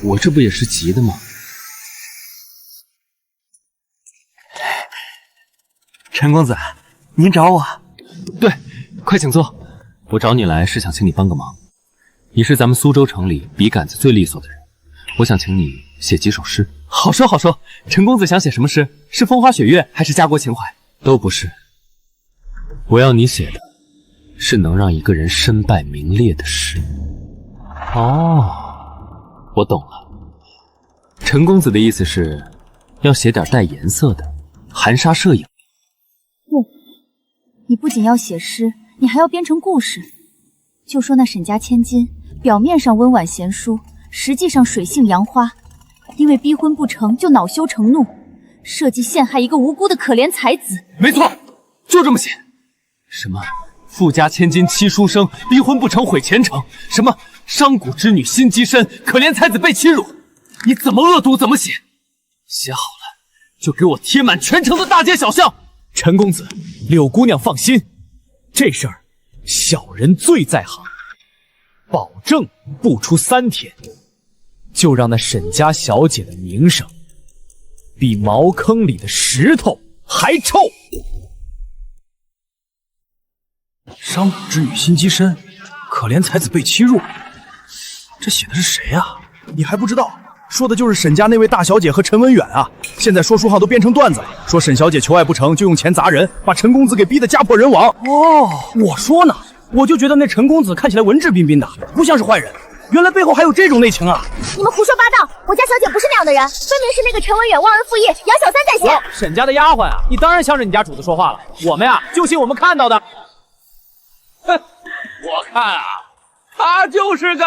我这不也是急的吗？陈公子，您找我？对，快请坐。我找你来是想请你帮个忙。你是咱们苏州城里笔杆子最利索的人，我想请你写几首诗。好说，陈公子想写什么诗？是风花雪月还是家国情怀？都不是，我要你写的是能让一个人身败名裂的诗。哦，我懂了。陈公子的意思是要写点带颜色的，含沙射影。不，你不仅要写诗，你还要编成故事。就说那沈家千金，表面上温婉贤淑，实际上水性杨花，因为逼婚不成就恼羞成怒，设计陷害一个无辜的可怜才子。没错，就这么写。什么富家千金妻书生，逼婚不成毁前程，什么商贾之女心机深，可怜才子被欺辱。你怎么恶毒怎么写，写好了就给我贴满全城的大街小巷。陈公子，柳姑娘放心，这事儿小人最在行，保证不出3天，就让那沈家小姐的名声比茅坑里的石头还臭。商贾之女心机深，可怜才子被欺辱。这写的是谁啊？你还不知道？说的就是沈家那位大小姐和陈文远啊！现在说书号都编成段子了，说沈小姐求爱不成就用钱砸人，把陈公子给逼得家破人亡。哦，我说呢，我就觉得那陈公子看起来文质彬彬的，不像是坏人，原来背后还有这种内情啊！你们胡说八道，我家小姐不是那样的人，分明是那个陈文远忘恩负义，杨小三在写。沈家的丫鬟啊，你当然向着你家主子说话了，我们呀就信我们看到的。哼，我看啊，他就是个。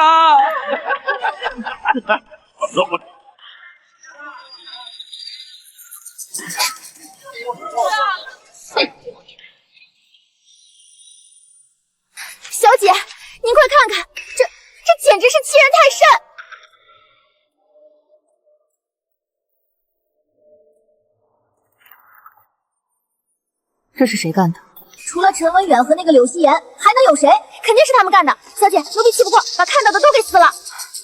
小姐，您快看看，这简直是欺人太甚！这是谁干的？除了陈文远和那个柳夕颜，还能有谁？肯定是他们干的。小姐，奴婢气不过，把看到的都给撕了。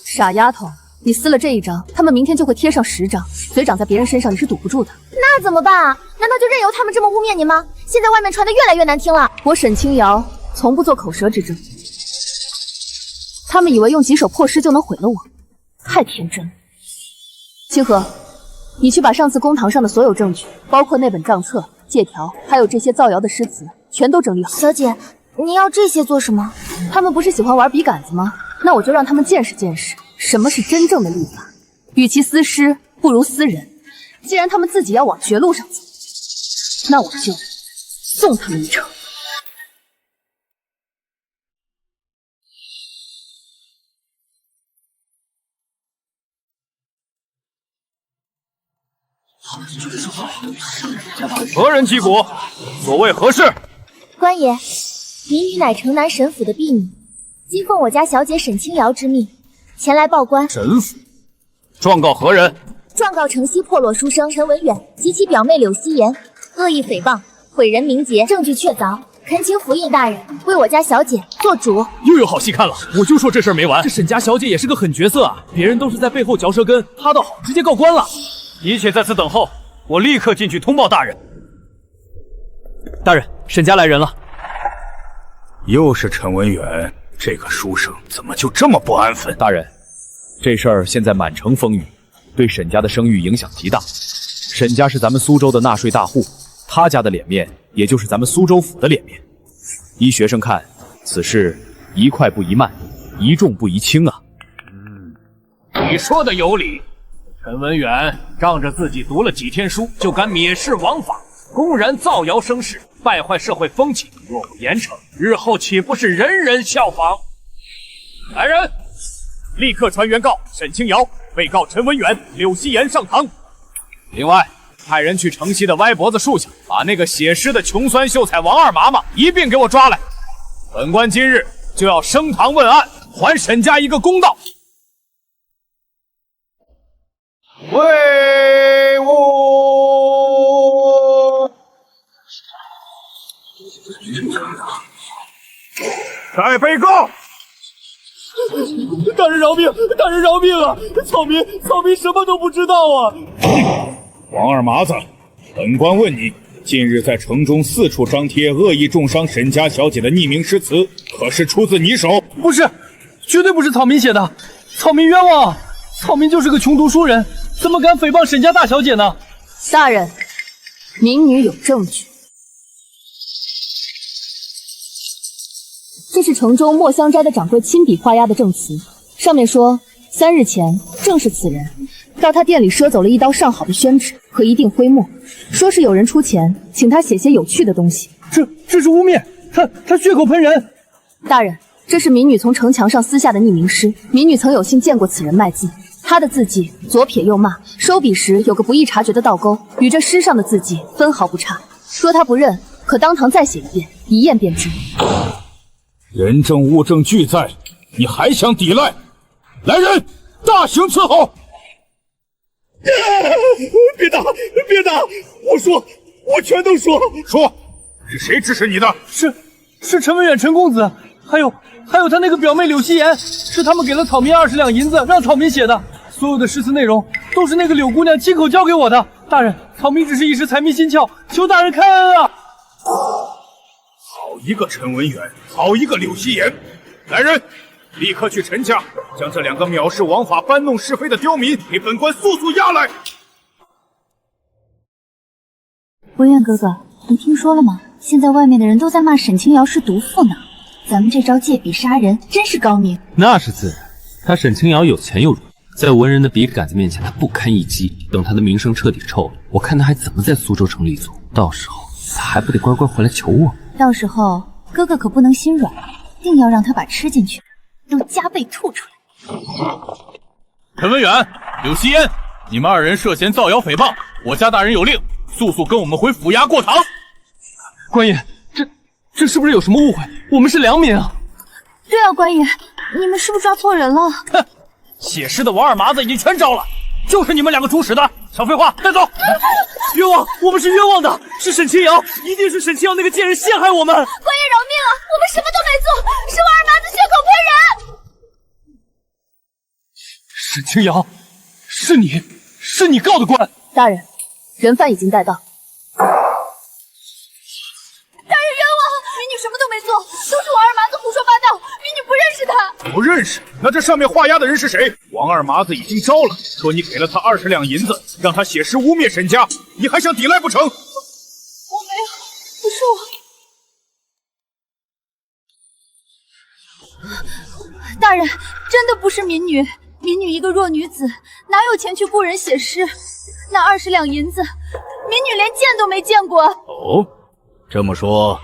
傻丫头，你撕了这一张，他们明天就会贴上10张，嘴长在别人身上，你是堵不住的。那怎么办啊？难道就任由他们这么污蔑您吗？现在外面传的越来越难听了。我沈清瑶从不做口舌之争。他们以为用几手破尸就能毁了我，太天真了。清河，你去把上次公堂上的所有证据，包括那本账册、借条，还有这些造谣的诗词，全都整理好。小姐，你要这些做什么？他们不是喜欢玩笔杆子吗？那我就让他们见识见识什么是真正的律法。与其私诗，不如私人。既然他们自己要往绝路上走，那我就送他们一程。何人击鼓？所谓何事？官爷，民女乃城南沈府的婢女，今奉我家小姐沈清瑶之命，前来报官。沈府，状告何人？状告城西破落书生陈文远及其表妹柳希言，恶意诽谤，毁人名节，证据确凿，恳请府尹大人为我家小姐做主。又有好戏看了，我就说这事儿没完。这沈家小姐也是个狠角色啊，别人都是在背后嚼舌根，她倒好，直接告官了。一切在此等候，我立刻进去通报大人。大人，沈家来人了。又是陈文远，这个书生怎么就这么不安分？大人，这事儿现在满城风雨，对沈家的声誉影响极大。沈家是咱们苏州的纳税大户，他家的脸面也就是咱们苏州府的脸面。依学生看，此事宜快不宜慢，宜重不宜轻啊。你说的有理。陈文远仗着自己读了几天书，就敢蔑视王法，公然造谣生事，败坏社会风气。若不严惩，日后岂不是人人效仿？来人，立刻传原告沈清瑶、被告陈文远、柳希言上堂。另外，派人去城西的歪脖子树下，把那个写诗的穷酸秀才王二麻麻一并给我抓来。本官今日就要升堂问案，还沈家一个公道。威武！带被告！大人饶命！大人饶命啊！草民什么都不知道啊！王二麻子，本官问你，近日在城中四处张贴恶意重伤沈家小姐的匿名诗词，可是出自你手？不是，绝对不是草民写的，草民冤枉啊！草民就是个穷读书人，怎么敢诽谤沈家大小姐呢？大人，民女有证据。这是城中墨香斋的掌柜亲笔画押的证词，上面说3日前正是此人到他店里赊走了一刀上好的宣纸和一锭灰墨，说是有人出钱请他写些有趣的东西。这是污蔑，他血口喷人。大人，这是民女从城墙上撕下的匿名诗，民女曾有幸见过此人卖字，他的字迹左撇右捺，收笔时有个不易察觉的倒钩，与这诗上的字迹分毫不差。若他不认，可当堂再写一遍，一验便知。人证物证俱在，你还想抵赖？来人，大刑伺候！别打！别打！我全都说！说，是谁指使你的？是陈文远陈公子，还有他那个表妹柳希言，是他们给了草民20两银子，让草民写的。所有的诗词内容都是那个柳姑娘亲口教给我的。大人，草民只是一时财迷心窍，求大人开恩啊！好一个陈文远，好一个柳希言！来人，立刻去陈家，将这2个藐视王法、搬弄是非的刁民给本官速速押来！文远哥哥，你听说了吗？现在外面的人都在骂沈清瑶是毒妇呢。咱们这招借笔杀人真是高明。那是自然，他沈清瑶有钱又如何？在文人的笔杆子面前，他不堪一击。等他的名声彻底臭了，我看他还怎么在苏州城立足。到时候他还不得乖乖回来求我？到时候哥哥可不能心软，定要让他把吃进去的都加倍吐出来。陈文远、柳希烟，你们2人涉嫌造谣诽谤，我家大人有令，速速跟我们回府衙过堂。官爷，这是不是有什么误会？我们是良民啊！对啊，官爷，你们是不是抓错人了？哼，写诗的王二麻子已经全招了，就是你们2个主使的。少废话，带走！冤枉，我们是冤枉的，是沈清瑶，一定是沈清瑶那个贱人陷害我们。官爷饶命啊，我们什么都没做，是王二麻子血口喷人。沈清瑶，是你告的官。大人，人犯已经带到。大人冤枉，民女什么都没做，都是认识。那这上面画押的人是谁？王二麻子已经招了，说你给了他20两银子，让他写诗污蔑沈家，你还想抵赖不成？我没有，不是我。大人，真的不是民女。民女一个弱女子，哪有钱去雇人写诗？那20两银子，民女连见都没见过。哦，这么说，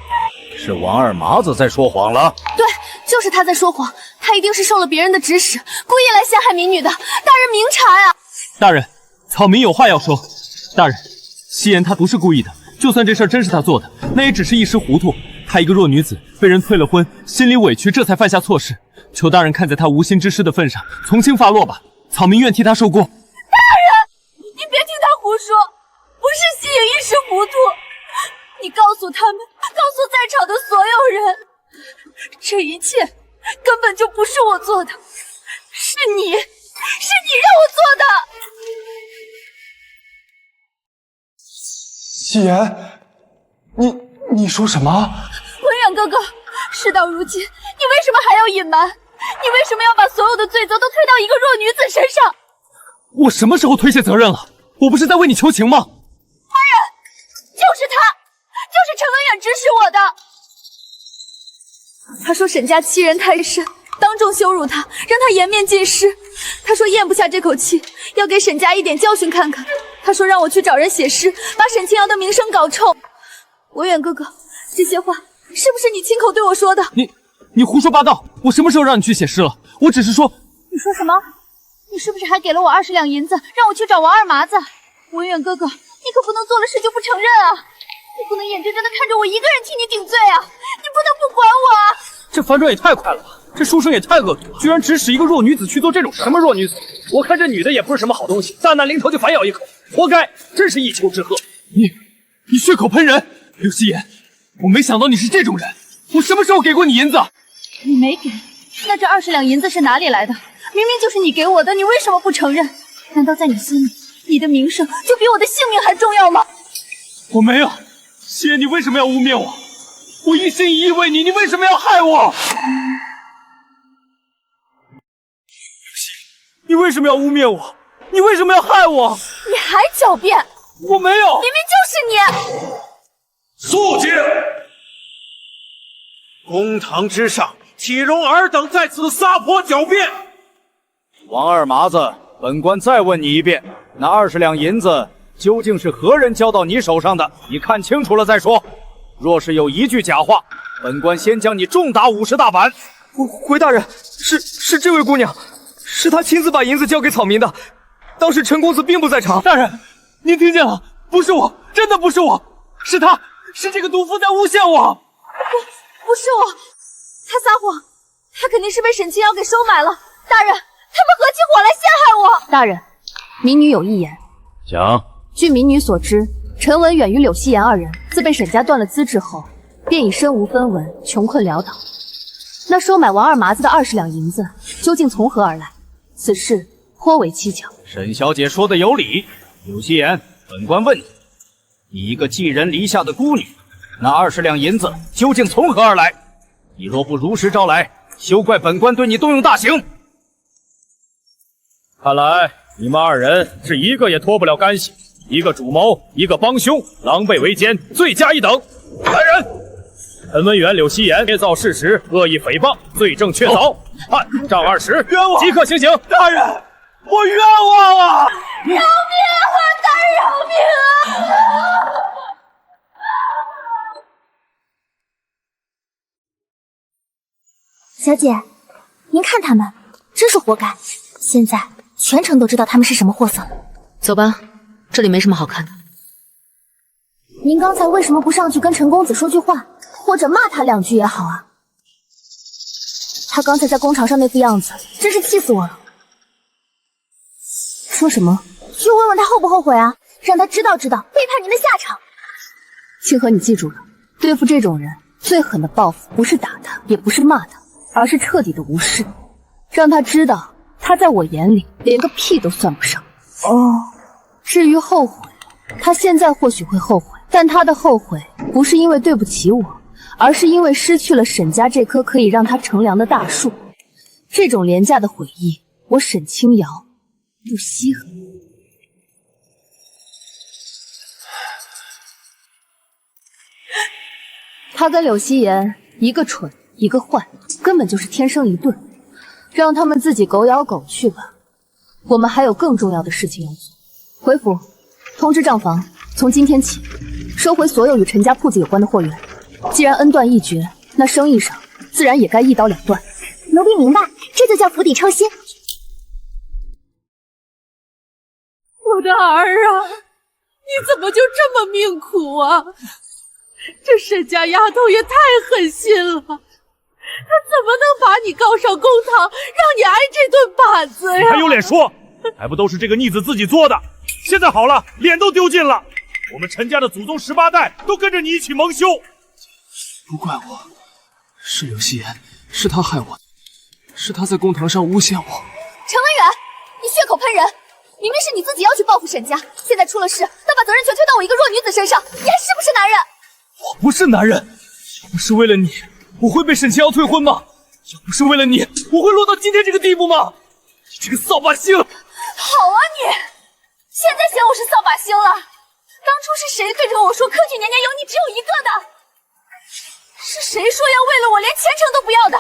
是王二麻子在说谎了？对，就是他在说谎，他一定是受了别人的指使，故意来陷害民女的。大人明察呀！大人，草民有话要说。大人，夕颜她不是故意的，就算这事儿真是她做的，那也只是一时糊涂。她一个弱女子，被人退了婚，心里委屈，这才犯下错事。求大人看在她无心之失的份上，从轻发落吧。草民愿替她受过。大人，你别听他胡说，不是夕颜一时糊涂。你告诉他们，告诉在场的所有人，这一切根本就不是我做的，是你让我做的。夕颜，你说什么？文远哥哥，事到如今，你为什么还要隐瞒？你为什么要把所有的罪责都推到一个弱女子身上？我什么时候推卸责任了？我不是在为你求情吗？大人，就是他，就是陈文远指使我的。他说沈家欺人太甚，当众羞辱他，让他颜面尽失。他说咽不下这口气，要给沈家一点教训看看。他说让我去找人写诗，把沈清瑶的名声搞臭。文远哥哥，这些话是不是你亲口对我说的？你胡说八道！我什么时候让你去写诗了？我只是说……你说什么？你是不是还给了我20两银子，让我去找王二麻子？文远哥哥，你可不能做了事就不承认啊！你不能眼睁睁的看着我一个人替你顶罪啊！你不能不管我啊！这反转也太快了吧！这书生也太恶毒，居然指使一个弱女子去做这种事。什么弱女子？我看这女的也不是什么好东西，大难临头就反咬一口，活该！真是一丘之貉。你血口喷人！刘夕颜，我没想到你是这种人。我什么时候给过你银子？你没给，那这20两银子是哪里来的？明明就是你给我的，你为什么不承认？难道在你心里，你的名声就比我的性命还重要吗？我没有。夕颜，你为什么要污蔑我？我一心一意为你，你为什么要害我？你为什么要污蔑我？你为什么要害我？你还狡辩！我没有，明明就是你！肃静！公堂之上，岂容尔等在此撒泼狡辩？王二麻子，本官再问你一遍，那20两银子究竟是何人交到你手上的？你看清楚了再说。若是有一句假话，本官先将你重打50大板。回大人，是这位姑娘，是她亲自把银子交给草民的。当时陈公子并不在场。大人，您听见了？不是我，真的不是我，是他，是这个毒妇在诬陷我。不是我，他撒谎，他肯定是被沈清瑶给收买了。大人，他们合起伙来陷害我。大人，民女有一言。讲。据民女所知，陈文远与柳夕颜2人自被沈家断了资质后，便已身无分文，穷困潦倒。那收买王二麻子的20两银子究竟从何而来？此事颇为蹊跷。沈小姐说的有理，柳夕颜，本官问你，你一个寄人篱下的孤女，那20两银子究竟从何而来？你若不如实招来，休怪本官对你动用大刑。看来你们2人是一个也脱不了干系，一个主谋，一个帮凶，狼狈为奸，罪加一等。来人！陈文远、柳夕颜捏造事实，恶意诽谤，罪证确凿，判杖20，冤枉！即刻行刑。大人，我冤枉啊！饶命啊！大人饶命啊！小姐，您看他们，真是活该。现在全城都知道他们是什么货色了。走吧，这里没什么好看的。您刚才为什么不上去跟陈公子说句话，或者骂他2句也好啊？他刚才在工厂上那副样子，真是气死我了。说什么？去问问他后不后悔啊，让他知道背叛您的下场。清河，你记住了，对付这种人，最狠的报复不是打他，也不是骂他，而是彻底的无视，让他知道他在我眼里连个屁都算不上。至于后悔，他现在或许会后悔，但他的后悔不是因为对不起我，而是因为失去了沈家这棵可以让他乘凉的大树。这种廉价的悔意，我沈清瑶不稀罕。他跟柳希言一个蠢一个坏，根本就是天生一对，让他们自己狗咬狗去吧。我们还有更重要的事情要做。回府通知账房，从今天起收回所有与陈家铺子有关的货源。既然恩断义绝，那生意上自然也该一刀两断。奴婢明白，这就叫釜底抽薪。我的儿啊，你怎么就这么命苦啊？这沈家丫头也太狠心了，她怎么能把你告上公堂，让你挨这顿板子呀？你还有脸说？还不都是这个逆子自己作的？现在好了，脸都丢尽了，我们陈家的祖宗18代都跟着你一起蒙羞。不怪我，是柳希言，是他害我的，是他在公堂上诬陷我。陈文远，你血口喷人，明明是你自己要去报复沈家，现在出了事，倒把责任全推到我一个弱女子身上，你还是不是男人？我不是男人，要不是为了你，我会被沈清瑶退婚吗？要不是为了你，我会落到今天这个地步吗？你这个扫把星！好啊你，现在嫌我是扫把星了？当初是谁对着我说科举年年有你只有一个的？是谁说要为了我连前程都不要的？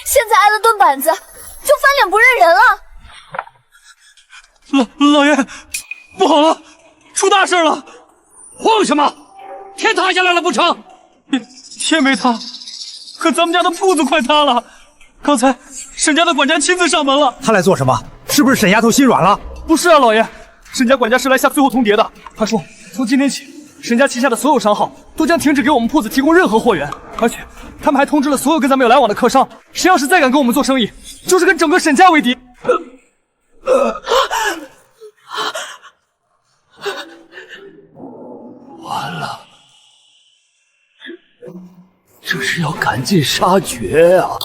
现在挨了顿板子，就翻脸不认人了？老爷，不好了，出大事了！慌什么？天塌下来了不成？天没塌，可咱们家的铺子快塌了。刚才沈家的管家亲自上门了。他来做什么？是不是沈丫头心软了？不是啊，老爷，沈家管家是来下最后通牒的。他说，从今天起，沈家旗下的所有商号都将停止给我们铺子提供任何货源，而且他们还通知了所有跟咱们有来往的客商，谁要是再敢跟我们做生意，就是跟整个沈家为敌。完了，这是要赶尽杀绝啊！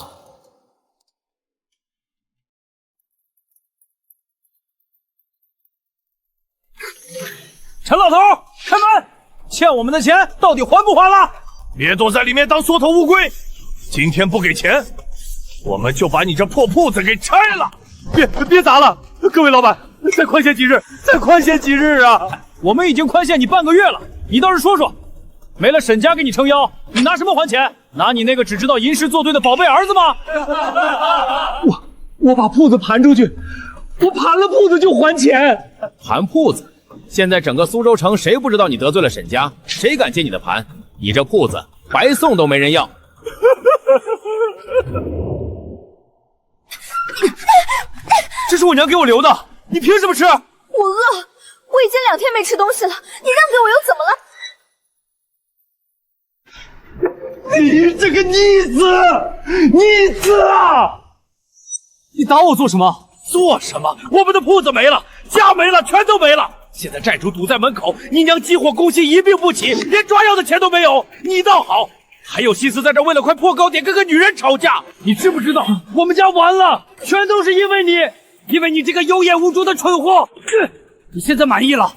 陈老头，开门！欠我们的钱到底还不还了？别躲在里面当缩头乌龟！今天不给钱，我们就把你这破铺子给拆了！别砸了，各位老板，再宽限几日，再宽限几日啊！我们已经宽限你半个月了，你倒是说说，没了沈家给你撑腰，你拿什么还钱？拿你那个只知道吟诗作对的宝贝儿子吗？我把铺子盘出去，我盘了铺子就还钱。盘铺子？现在整个苏州城谁不知道你得罪了沈家？谁敢接你的盘？你这铺子白送都没人要。这是我娘给我留的，你凭什么吃？我饿，我已经2天没吃东西了，你让给我又怎么了？你这个逆子，逆子啊！你打我做什么？做什么？我们的铺子没了，家没了，全都没了。现在债主堵在门口，你娘急火攻心，一病不起，连抓药的钱都没有。你倒好，还有心思在这为了块破糕点跟个女人吵架。你知不知道，我们家完了，全都是因为你，因为你这个有眼无珠的蠢货。你现在满意了？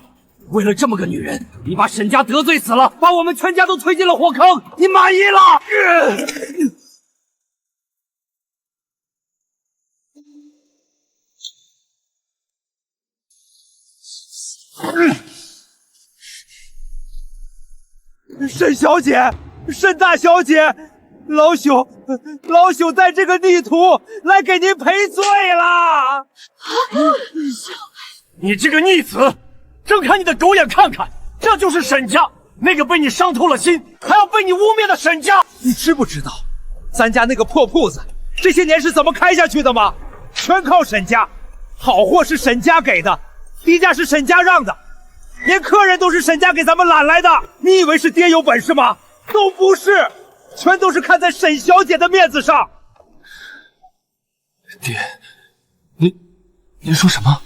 为了这么个女人，你把沈家得罪死了，把我们全家都推进了火坑，你满意了？沈小姐，沈大小姐，老朽在这个地图来给您赔罪了。你这个逆子，睁开你的狗眼看看，这就是沈家，那个被你伤透了心，还要被你污蔑的沈家。你知不知道，咱家那个破铺子这些年是怎么开下去的吗？全靠沈家，好货是沈家给的，低价是沈家让的，连客人都是沈家给咱们揽来的。你以为是爹有本事吗？都不是，全都是看在沈小姐的面子上。爹，您说什么？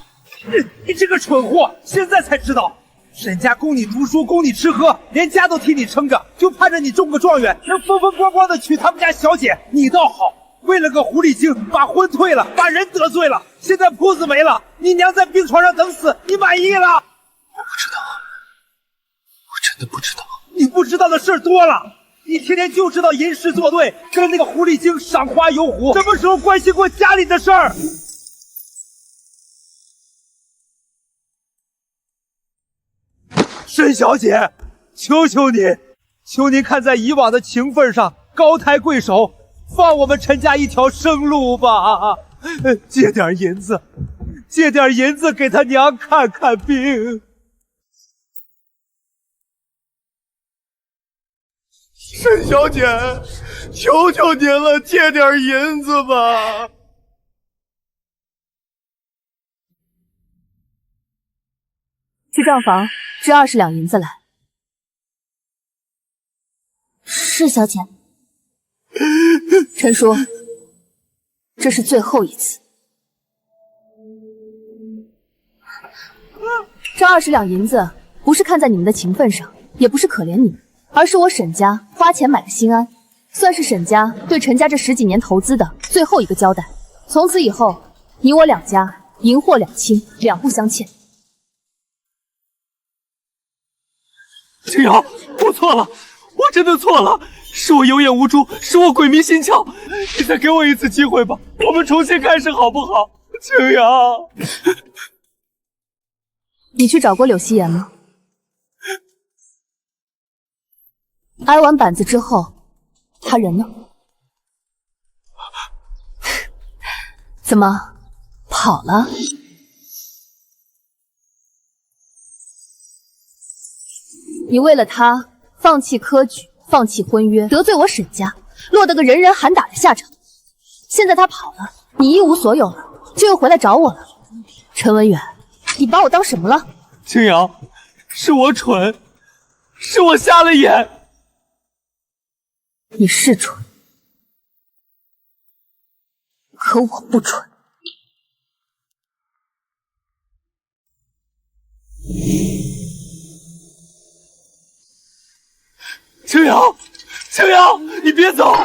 你这个蠢货，现在才知道，沈家供你读书，供你吃喝，连家都替你撑着，就盼着你中个状元，能风风光光的娶他们家小姐。你倒好，为了个狐狸精把婚退了，把人得罪了，现在铺子没了，你娘在病床上等死，你满意了？我不知道，我真的不知道。你不知道的事儿多了，你天天就知道吟诗作对，跟那个狐狸精赏花游湖，什么时候关心过家里的事儿？沈小姐，求求你，求您看在以往的情分上，高抬贵手，放我们陈家一条生路吧！借点银子，借点银子给他娘看看病。沈小姐，求求您了，借点银子吧。去账房支20两银子来。是小姐。陈叔，这是最后一次。这20两银子不是看在你们的情分上，也不是可怜你们，而是我沈家花钱买的心安，算是沈家对陈家这10几年投资的最后一个交代。从此以后，你我两家银货两清，两不相欠。青瑶，我错了，我真的错了，是我有眼无珠，是我鬼迷心窍，你再给我一次机会吧，我们重新开始好不好？青瑶，你去找过柳希言吗？挨完板子之后，他人呢？怎么跑了？你为了他放弃科举，放弃婚约，得罪我沈家，落得个人人喊打的下场。现在他跑了，你一无所有了，就又回来找我了。陈文远，你把我当什么了？青瑶，是我蠢，是我瞎了眼。你是蠢，可我不蠢。青瑶，青瑶，你别走，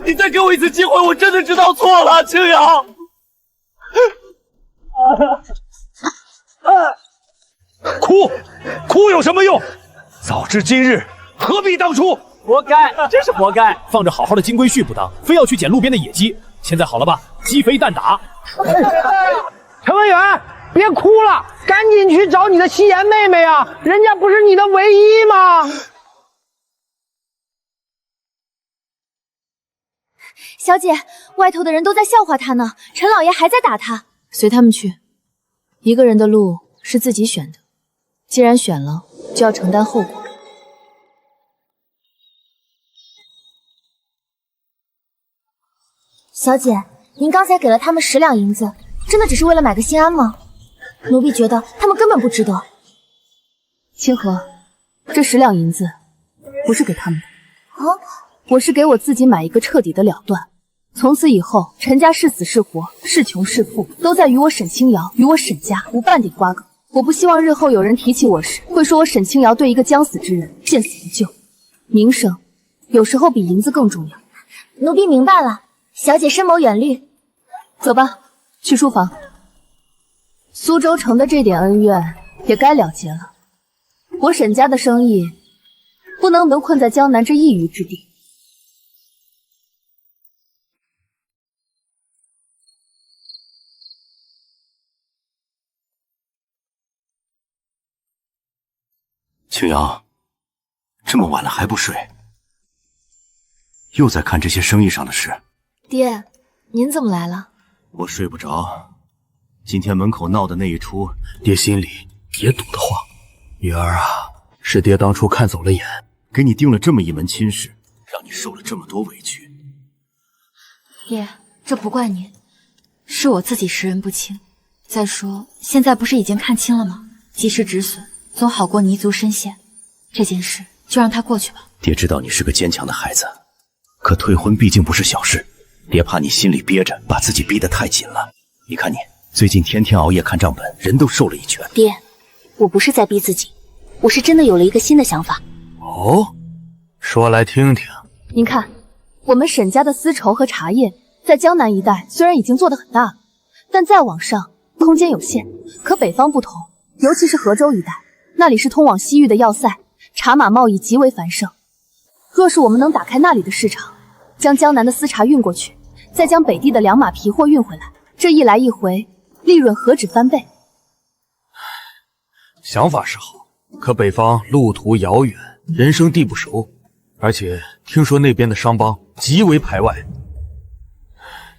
你再给我一次机会，我真的知道错了，青瑶。哭有什么用？早知今日，何必当初？活该，真是活该！放着好好的金龟婿不当，非要去捡路边的野鸡。现在好了吧，鸡飞蛋打。陈文远，别哭了，赶紧去找你的夕颜妹妹啊！人家不是你的唯一吗？小姐，外头的人都在笑话他呢，陈老爷还在打他。随他们去，一个人的路是自己选的，既然选了，就要承担后果。小姐，您刚才给了他们10两银子，真的只是为了买个心安吗？奴婢觉得他们根本不值得。清河，这10两银子不是给他们的，我是给我自己买一个彻底的了断。从此以后，陈家是死是活，是穷是富，都在与我沈清瑶与我沈家无半点瓜葛。我不希望日后有人提起我时，会说我沈清瑶对一个将死之人见死不救。名声有时候比银子更重要。奴婢明白了，小姐深谋远虑。走吧，去书房。苏州城的这点恩怨也该了结了。我沈家的生意不能沦困在江南这一隅之地。青瑶，这么晚了还不睡，又在看这些生意上的事。爹，您怎么来了？我睡不着，今天门口闹的那一出，爹心里也堵得慌。女儿啊，是爹当初看走了眼，给你定了这么一门亲事，让你受了这么多委屈。爹，这不怪您，是我自己识人不清。再说，现在不是已经看清了吗？及时止损，总好过泥足深陷。这件事就让它过去吧。爹知道你是个坚强的孩子，可退婚毕竟不是小事，爹怕你心里憋着，把自己逼得太紧了。你看你最近天天熬夜看账本，人都瘦了一圈。爹，我不是在逼自己，我是真的有了一个新的想法。哦，说来听听。您看，我们沈家的丝绸和茶叶在江南一带虽然已经做得很大了，但再往上空间有限。可北方不同，尤其是河州一带，那里是通往西域的要塞，茶马贸易极为繁盛。若是我们能打开那里的市场，将江南的丝茶运过去，再将北地的良马皮货运回来，这一来一回，利润何止翻倍？想法是好，可北方路途遥远，人生地不熟，而且听说那边的商帮极为排外。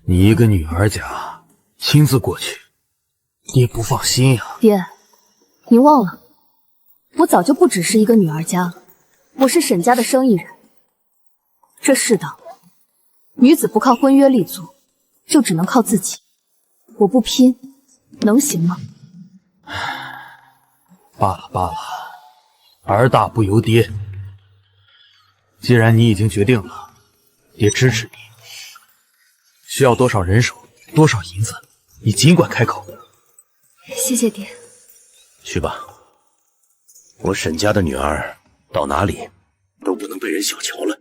你一个女儿家，亲自过去，你也不放心呀。爹，您忘了，我早就不只是一个女儿家了，我是沈家的生意人。这世道，女子不靠婚约立足，就只能靠自己。我不拼，能行吗？罢了罢了，儿大不由爹。既然你已经决定了，爹支持你。需要多少人手，多少银子，你尽管开口。谢谢爹。去吧，我沈家的女儿到哪里都不能被人小瞧了。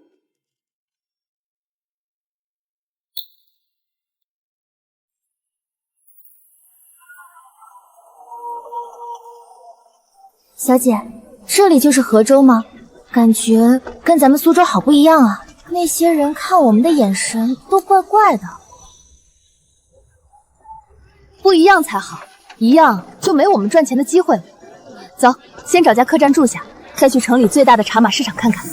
小姐，这里就是河州吗？感觉跟咱们苏州好不一样啊。那些人看我们的眼神都怪怪的。不一样才好，一样就没我们赚钱的机会了。走，先找家客栈住下，再去城里最大的茶马市场看看。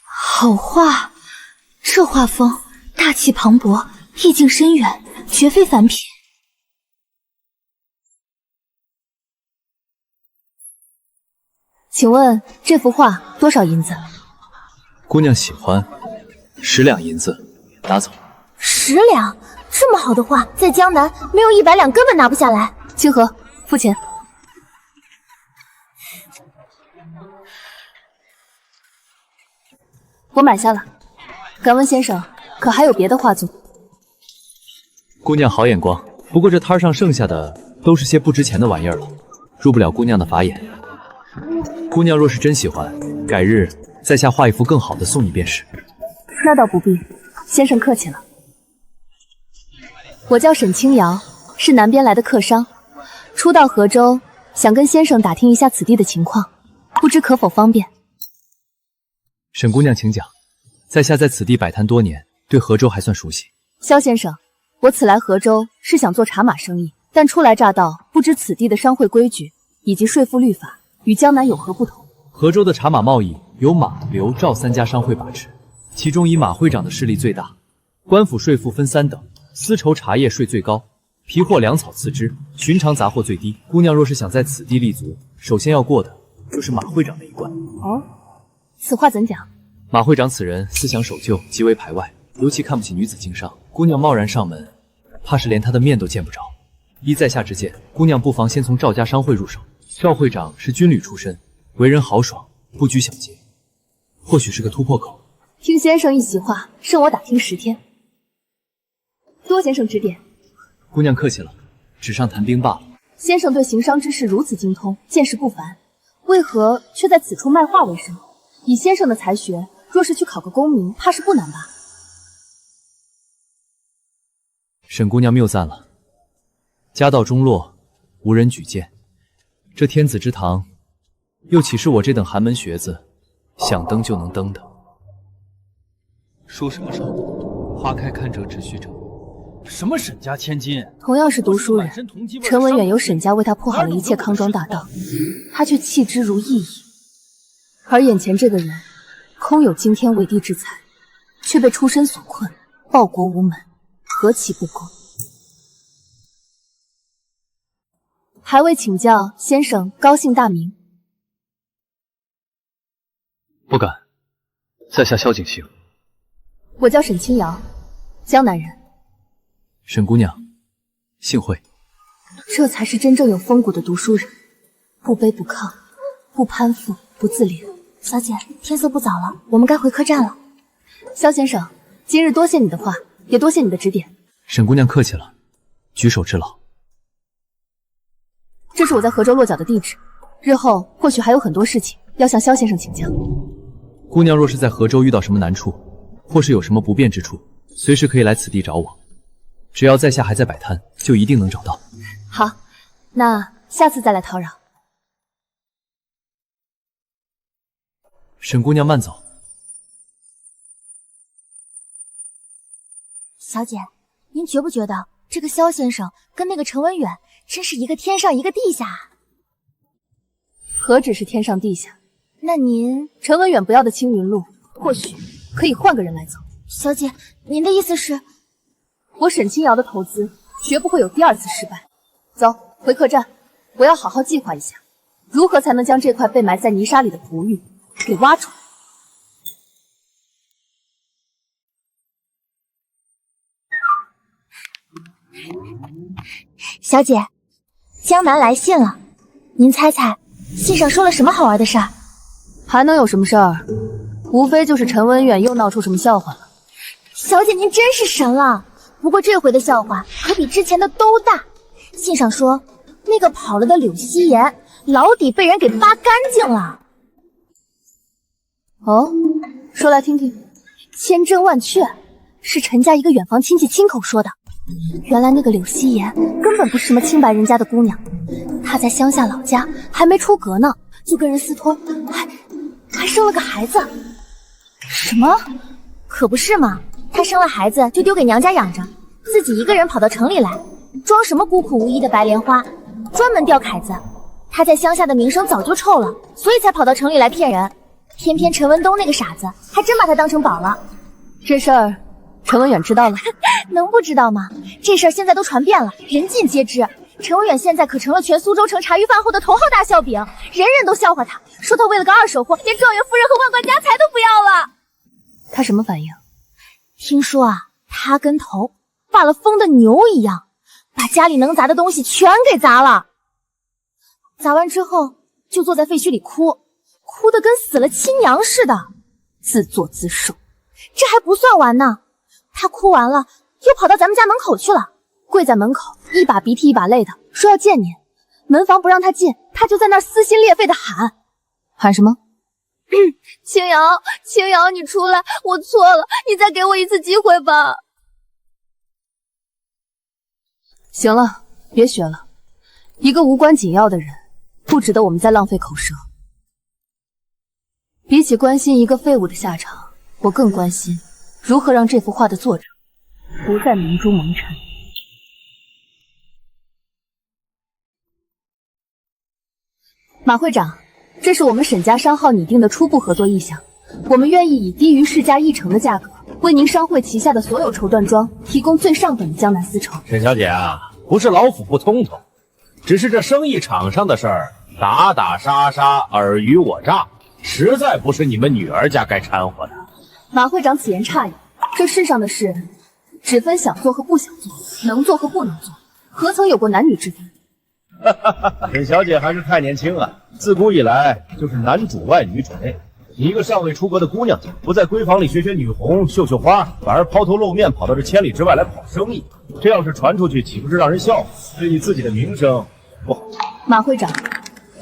好画，这画风大气磅礴，意境深远，绝非凡品。请问这幅画多少银子？姑娘喜欢，10两银子，拿走。10两，这么好的画，在江南没有100两根本拿不下来。清河，付钱。我买下了。敢问先生，可还有别的画作？姑娘好眼光，不过这摊上剩下的都是些不值钱的玩意儿了，入不了姑娘的法眼。姑娘若是真喜欢，改日在下画一幅更好的送你便是。那倒不必，先生客气了。我叫沈清瑶，是南边来的客商，初到河州，想跟先生打听一下此地的情况，不知可否方便？沈姑娘请讲，在下在此地摆摊多年，对河州还算熟悉。萧先生，我此来河州是想做茶马生意，但初来乍到，不知此地的商会规矩以及税赋律法与江南有何不同？河州的茶马贸易由马、刘、赵3家商会把持，其中以马会长的势力最大。官府税赋分3等，丝绸茶叶税最高，皮货粮草次之，寻常杂货最低。姑娘若是想在此地立足，首先要过的就是马会长那一关。哦，此话怎讲？马会长此人思想守旧，极为排外，尤其看不起女子经商。姑娘贸然上门，怕是连他的面都见不着。依在下之见，姑娘不妨先从赵家商会入手。赵会长是军旅出身，为人豪爽，不拘小节，或许是个突破口。听先生一席话，胜我打听10天。多先生指点。姑娘客气了，纸上谈兵罢了。先生对行商之事如此精通，见识不凡，为何却在此处卖画为生？以先生的才学，若是去考个功名，怕是不难吧？沈姑娘谬赞了，家道中落，无人举荐。这天子之堂，又岂是我这等寒门学子想登就能登的？说什么少？花开堪折直须折。什么沈家千金？同样是读书人，陈文远由沈家为他铺好了一切康庄大道，他却弃之如揖矣。而眼前这个人，空有惊天伟地之才，却被出身所困，报国无门，何其不公！还未请教先生高姓大名？不敢，在下萧景行。我叫沈清瑶，江南人。沈姑娘，幸会。这才是真正有风骨的读书人，不卑不亢，不攀附，不自怜。小姐，天色不早了，我们该回客栈了。萧先生，今日多谢你的话，也多谢你的指点。沈姑娘客气了，举手之劳。这是我在河州落脚的地址，日后或许还有很多事情要向萧先生请教。姑娘若是在河州遇到什么难处，或是有什么不便之处，随时可以来此地找我。只要在下还在摆摊，就一定能找到。好，那下次再来叨扰。沈姑娘慢走。小姐，您觉不觉得这个萧先生跟那个陈文远真是一个天上一个地下啊？何止是天上地下？那您陈文远不要的青云路，或许可以换个人来走。小姐，您的意思是？我沈清瑶的投资绝不会有第二次失败。走，回客栈，我要好好计划一下，如何才能将这块被埋在泥沙里的璞玉给挖出来。小姐，江南来信了，您猜猜信上说了什么好玩的事儿？还能有什么事儿？无非就是陈文远又闹出什么笑话了。小姐您真是神了，不过这回的笑话可比之前的都大。信上说那个跑了的柳希言老底被人给扒干净了。哦，说来听听。千真万确，是陈家一个远房亲戚亲口说的。原来那个柳希言根本不是什么清白人家的姑娘，她在乡下老家还没出阁呢，就跟人私托，还生了个孩子。什么？可不是嘛，她生了孩子就丢给娘家养着，自己一个人跑到城里来，装什么孤苦无依的白莲花，专门钓凯子。她在乡下的名声早就臭了，所以才跑到城里来骗人。偏偏陈文东那个傻子还真把她当成宝了。这事儿陈文远知道了？能不知道吗？这事儿现在都传遍了，人尽皆知。陈文远现在可成了全苏州城茶余饭后的头号大笑柄，人人都笑话他，说他为了个二手货，连状元夫人和万贯家财都不要了。他什么反应？听说啊，他跟头发了疯的牛一样，把家里能砸的东西全给砸了。砸完之后就坐在废墟里哭，哭得跟死了亲娘似的，自作自受。这还不算完呢，他哭完了又跑到咱们家门口去了，跪在门口一把鼻涕一把泪的说要见您，门房不让他进，他就在那儿撕心裂肺的喊什么？青瑶，青瑶，你出来，我错了，你再给我一次机会吧。行了，别学了，一个无关紧要的人，不值得我们再浪费口舌。比起关心一个废物的下场，我更关心如何让这幅画的作者不再明珠蒙尘。马会长，这是我们沈家商号拟定的初步合作意向，我们愿意以低于市价1成的价格，为您商会旗下的所有绸缎庄提供最上等的江南丝绸。沈小姐啊，不是老夫不通透，只是这生意场上的事儿，打打杀杀，尔虞我诈，实在不是你们女儿家该掺和的。马会长此言差矣，这世上的事只分想做和不想做，能做和不能做，何曾有过男女之分？沈小姐还是太年轻啊，自古以来就是男主外女主内。你一个尚未出阁的姑娘，不在闺房里学学女红绣绣花，反而抛头露面跑到这千里之外来跑生意，这要是传出去，岂不是让人笑话？对你自己的名声不好。马会长，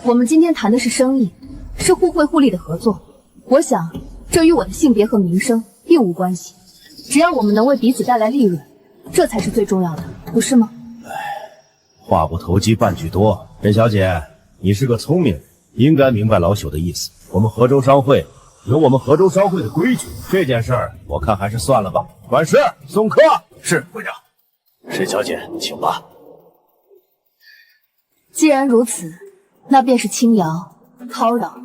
我们今天谈的是生意，是互惠互利的合作。我想，这与我的性别和名声并无关系，只要我们能为彼此带来利润，这才是最重要的，不是吗？话不投机半句多，沈小姐，你是个聪明人，应该明白老朽的意思。我们河州商会有我们河州商会的规矩，这件事儿我看还是算了吧。管事，送客。是会长。沈小姐，请吧。既然如此，那便是轻徭叨扰。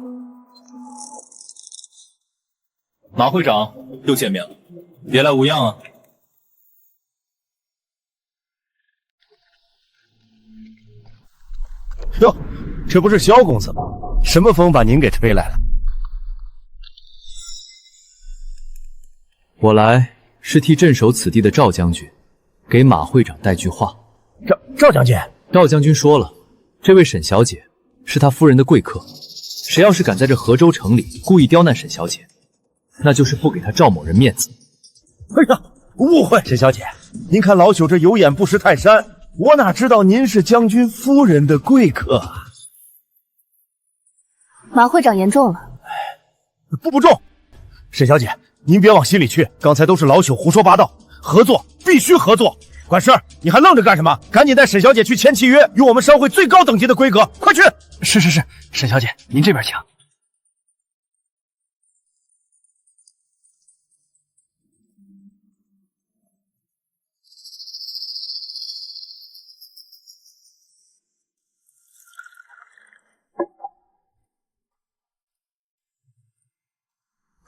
马会长又见面了，别来无恙啊。哟，这不是萧公子吗？什么风把您给吹来了？我来是替镇守此地的赵将军给马会长带句话。赵将军，赵将军说了，这位沈小姐是他夫人的贵客，谁要是敢在这河州城里故意刁难沈小姐，那就是不给他赵某人面子。哎呀，误会，沈小姐，您看老朽这有眼不识泰山，我哪知道您是将军夫人的贵客啊！马会长言重了。不重，沈小姐，您别往心里去，刚才都是老朽胡说八道，合作必须合作，管事，你还愣着干什么？赶紧带沈小姐去签契约，用我们商会最高等级的规格，快去！是，沈小姐，您这边请。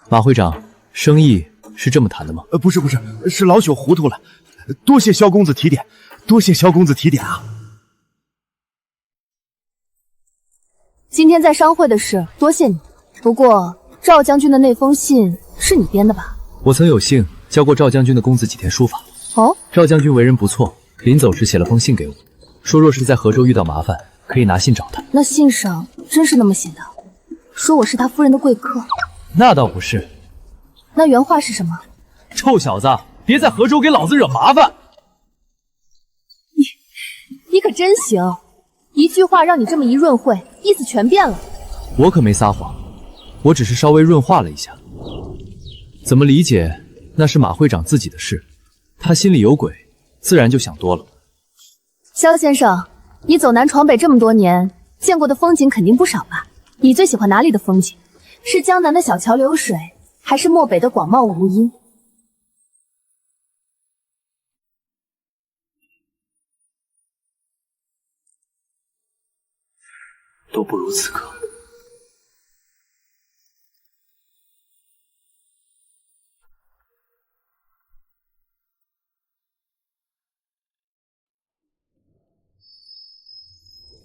马会长，生意是这么谈的吗？不是，是老朽糊涂了，多谢萧公子提点，啊！今天在商会的事，多谢你。不过赵将军的那封信是你编的吧？我曾有幸教过赵将军的公子几天书法。哦，赵将军为人不错，临走时写了封信给我，说若是在河州遇到麻烦，可以拿信找他。那信上真是那么写的？说我是他夫人的贵客？那倒不是。那原话是什么？臭小子，别在河州给老子惹麻烦！你可真行，一句话让你这么一润会，意思全变了。我可没撒谎，我只是稍微润化了一下。怎么理解那是马会长自己的事，他心里有鬼，自然就想多了。萧先生，你走南闯北这么多年，见过的风景肯定不少吧？你最喜欢哪里的风景？是江南的小桥流水，还是漠北的广袤无垠？都不如此刻。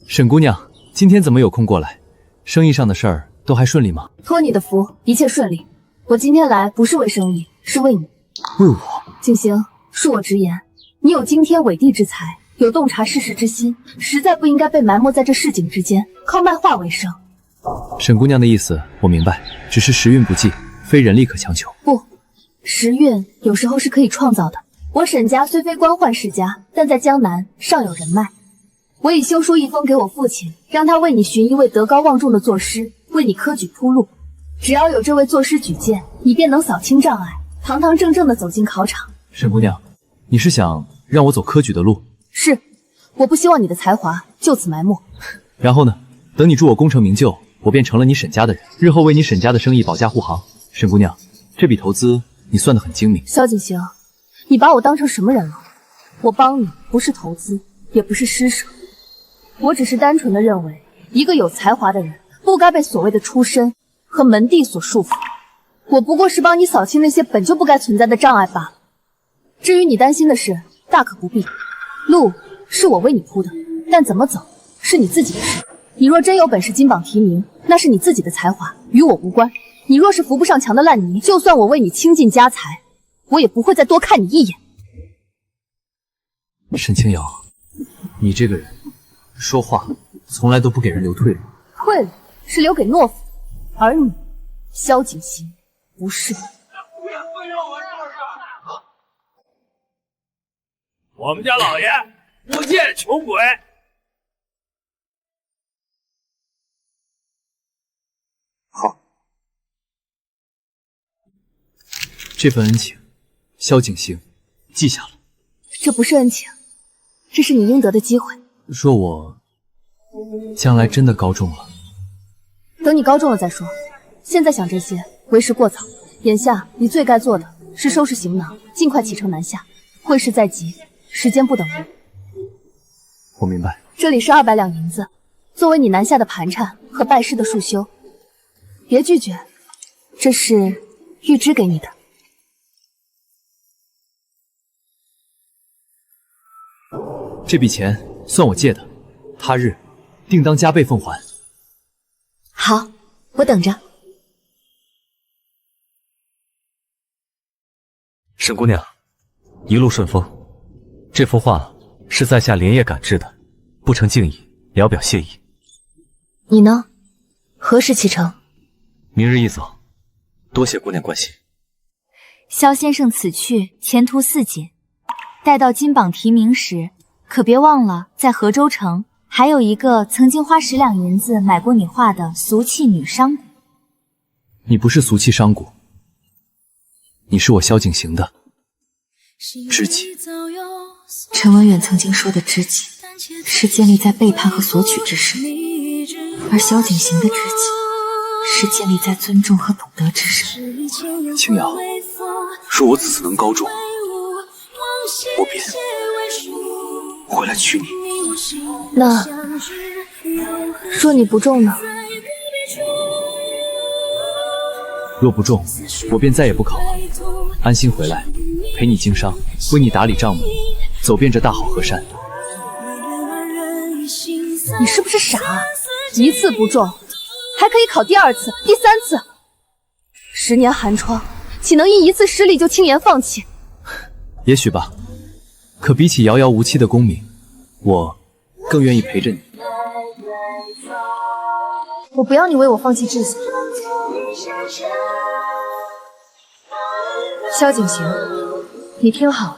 沈姑娘，今天怎么有空过来？生意上的事儿都还顺利吗？托你的福，一切顺利。我今天来不是为生意，是为你。为我？景行，恕我直言，你有惊天伟地之才，有洞察世事之心，实在不应该被埋没在这市井之间，靠卖画为生。沈姑娘的意思我明白，只是时运不济，非人力可强求。不，时运有时候是可以创造的。我沈家虽非官宦世家，但在江南尚有人脉。我已修书一封给我父亲，让他为你寻一位德高望重的作师，为你科举铺路。只要有这位作师举荐，你便能扫清障碍，堂堂正正地走进考场。沈姑娘，你是想让我走科举的路？是，我不希望你的才华就此埋没。然后呢？等你助我功成名就，我便成了你沈家的人，日后为你沈家的生意保驾护航。沈姑娘，这笔投资你算得很精明。萧景行，你把我当成什么人了？我帮你不是投资，也不是施舍，我只是单纯的认为，一个有才华的人不该被所谓的出身和门第所束缚。我不过是帮你扫清那些本就不该存在的障碍罢了。至于你担心的事，大可不必。路是我为你铺的，但怎么走是你自己的事。你若真有本事金榜题名，那是你自己的才华，与我无关。你若是扶不上墙的烂泥，就算我为你倾尽家财，我也不会再多看你一眼。沈清瑶，你这个人说话从来都不给人留退路。退路是留给懦夫，而你萧景行不是。我们家老爷不见穷鬼。好，这份恩情，萧景行记下了。这不是恩情，这是你应得的机会。若我将来真的高中了，等你高中了再说。现在想这些为时过早。眼下你最该做的是收拾行囊，尽快启程南下。会事在即，时间不等人。我明白。这里是200两银子，作为你南下的盘缠和拜师的束修，别拒绝。这是玉芝给你的。这笔钱算我借的，他日定当加倍奉还。好，我等着。沈姑娘，一路顺风。这幅画是在下连夜赶制的，不成敬意，聊表谢意。你呢？何时启程？明日一早。多谢姑娘关心。萧先生此去前途似锦，待到金榜题名时，可别忘了在河州城还有一个曾经花10两银子买过你画的俗气女商贾。你不是俗气商贾，你是我萧景行的知己。陈文远曾经说的知己，是建立在背叛和索取之上，而萧景行的知己，是建立在尊重和懂得之上。青瑶，若我此次能高中，我便回来娶你。那若你不中呢？若不中，我便再也不考了，安心回来，陪你经商，为你打理账目，走遍这大好河山。你是不是傻啊？一次不中，还可以考第二次、第三次。10年寒窗，岂能因一次失利就轻言放弃？也许吧，可比起遥遥无期的功名，我更愿意陪着你。我不要你为我放弃志向。萧景行，你听好，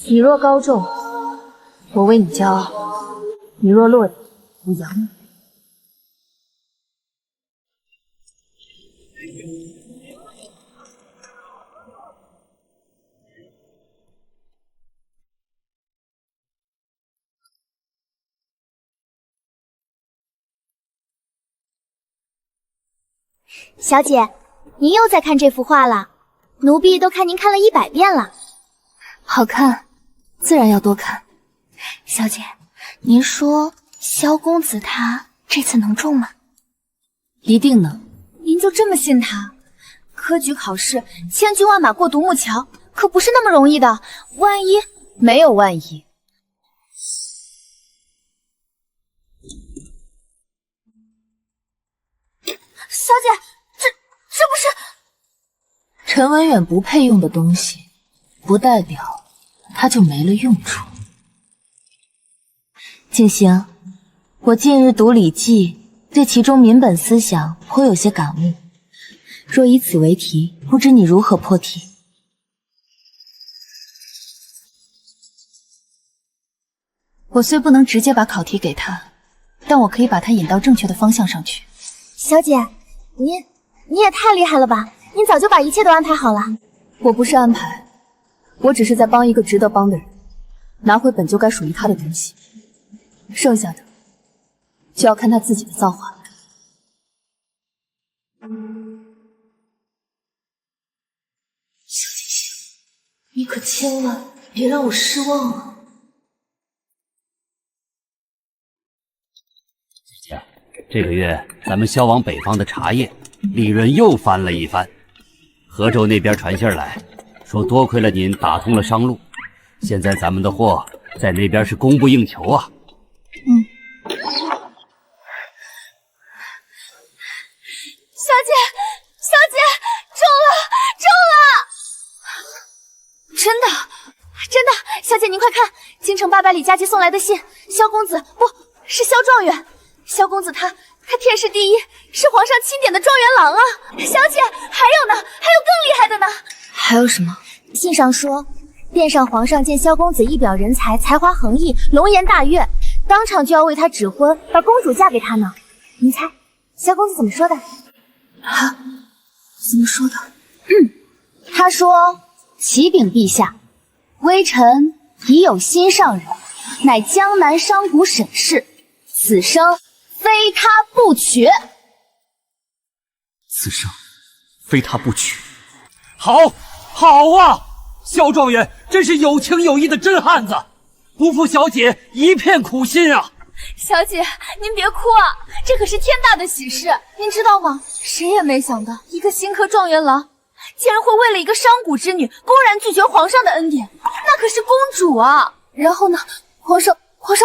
你若高中，我为你骄傲；你若落底，我养你。小姐，您又在看这幅画了？奴婢都看您看了100遍了。好看，自然要多看。小姐，您说萧公子他这次能中吗？一定能。您就这么信他？科举考试千军万马过独木桥，可不是那么容易的。万一……没有万一。小姐，这不是……陈文远不配用的东西，不代表他就没了用处。景行，我近日读《礼记》，对其中民本思想颇有些感悟。若以此为题，不知你如何破题？我虽不能直接把考题给他，但我可以把他引到正确的方向上去。小姐，你也太厉害了吧！您早就把一切都安排好了。我不是安排，我只是在帮一个值得帮的人拿回本就该属于他的东西，剩下的就要看他自己的造化了。萧景行，你可千万别让我失望啊！这个月咱们销往北方的茶叶利润又翻了一番。河州那边传信来，说多亏了您打通了商路，现在咱们的货在那边是供不应求啊。小姐，中了！真的，小姐您快看，京城800里加急送来的信，萧公子不是萧状元，萧公子他天时地利，是皇上钦点的状元郎啊！小姐，还有呢，还有更厉害的呢！还有什么？信上说，殿上皇上见萧公子一表人才，才华横溢，龙颜大悦，当场就要为他指婚，把公主嫁给他呢。您猜，萧公子怎么说的？啊？怎么说的？他说：“启禀陛下，微臣已有心上人，乃江南商贾沈氏，此生非他不娶。”此生非他不娶。好啊！萧状元真是有情有义的真汉子，不负小姐一片苦心啊！小姐，您别哭啊，这可是天大的喜事，您知道吗？谁也没想到，一个新科状元郎竟然会为了一个商贾之女公然拒绝皇上的恩典，那可是公主啊！然后呢？皇上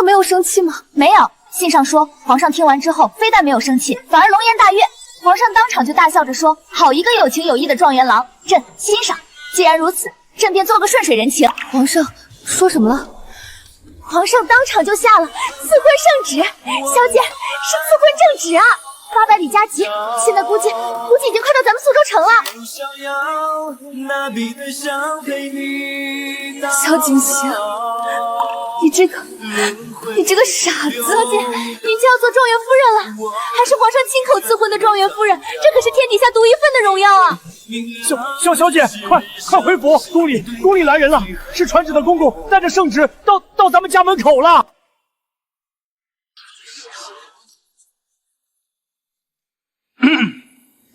没有生气吗？没有，信上说皇上听完之后，非但没有生气，反而龙颜大悦。皇上当场就大笑着说：“好一个有情有义的状元郎，朕欣赏。既然如此，朕便做个顺水人情。”皇上说什么了？皇上当场就下了赐婚圣旨，小姐是赐婚正旨啊！800里加急，现在估计已经快到咱们苏州城了。萧景行，你这个你这个傻子！小姐，您就要做状元夫人了，还是皇上亲口赐婚的状元夫人，这可是天底下独一份的荣耀啊！小姐，快回府！宫里来人了，是传旨的公公带着圣旨到咱们家门口了。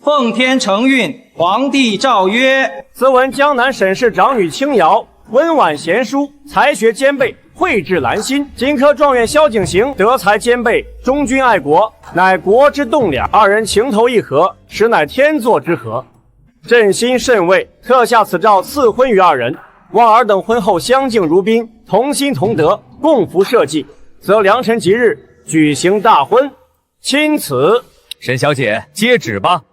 奉天承运，皇帝诏曰：此闻江南沈氏长女青瑶，温婉贤淑，才学兼备，蕙质兰心。今科状元萧景行德才兼备，忠君爱国，乃国之栋梁。二人情投意合，实乃天作之合。朕心甚慰，特下此诏赐婚于二人。望尔等婚后相敬如宾，同心同德，共扶社稷，则良辰吉日举行大婚。钦此。沈小姐，接旨吧。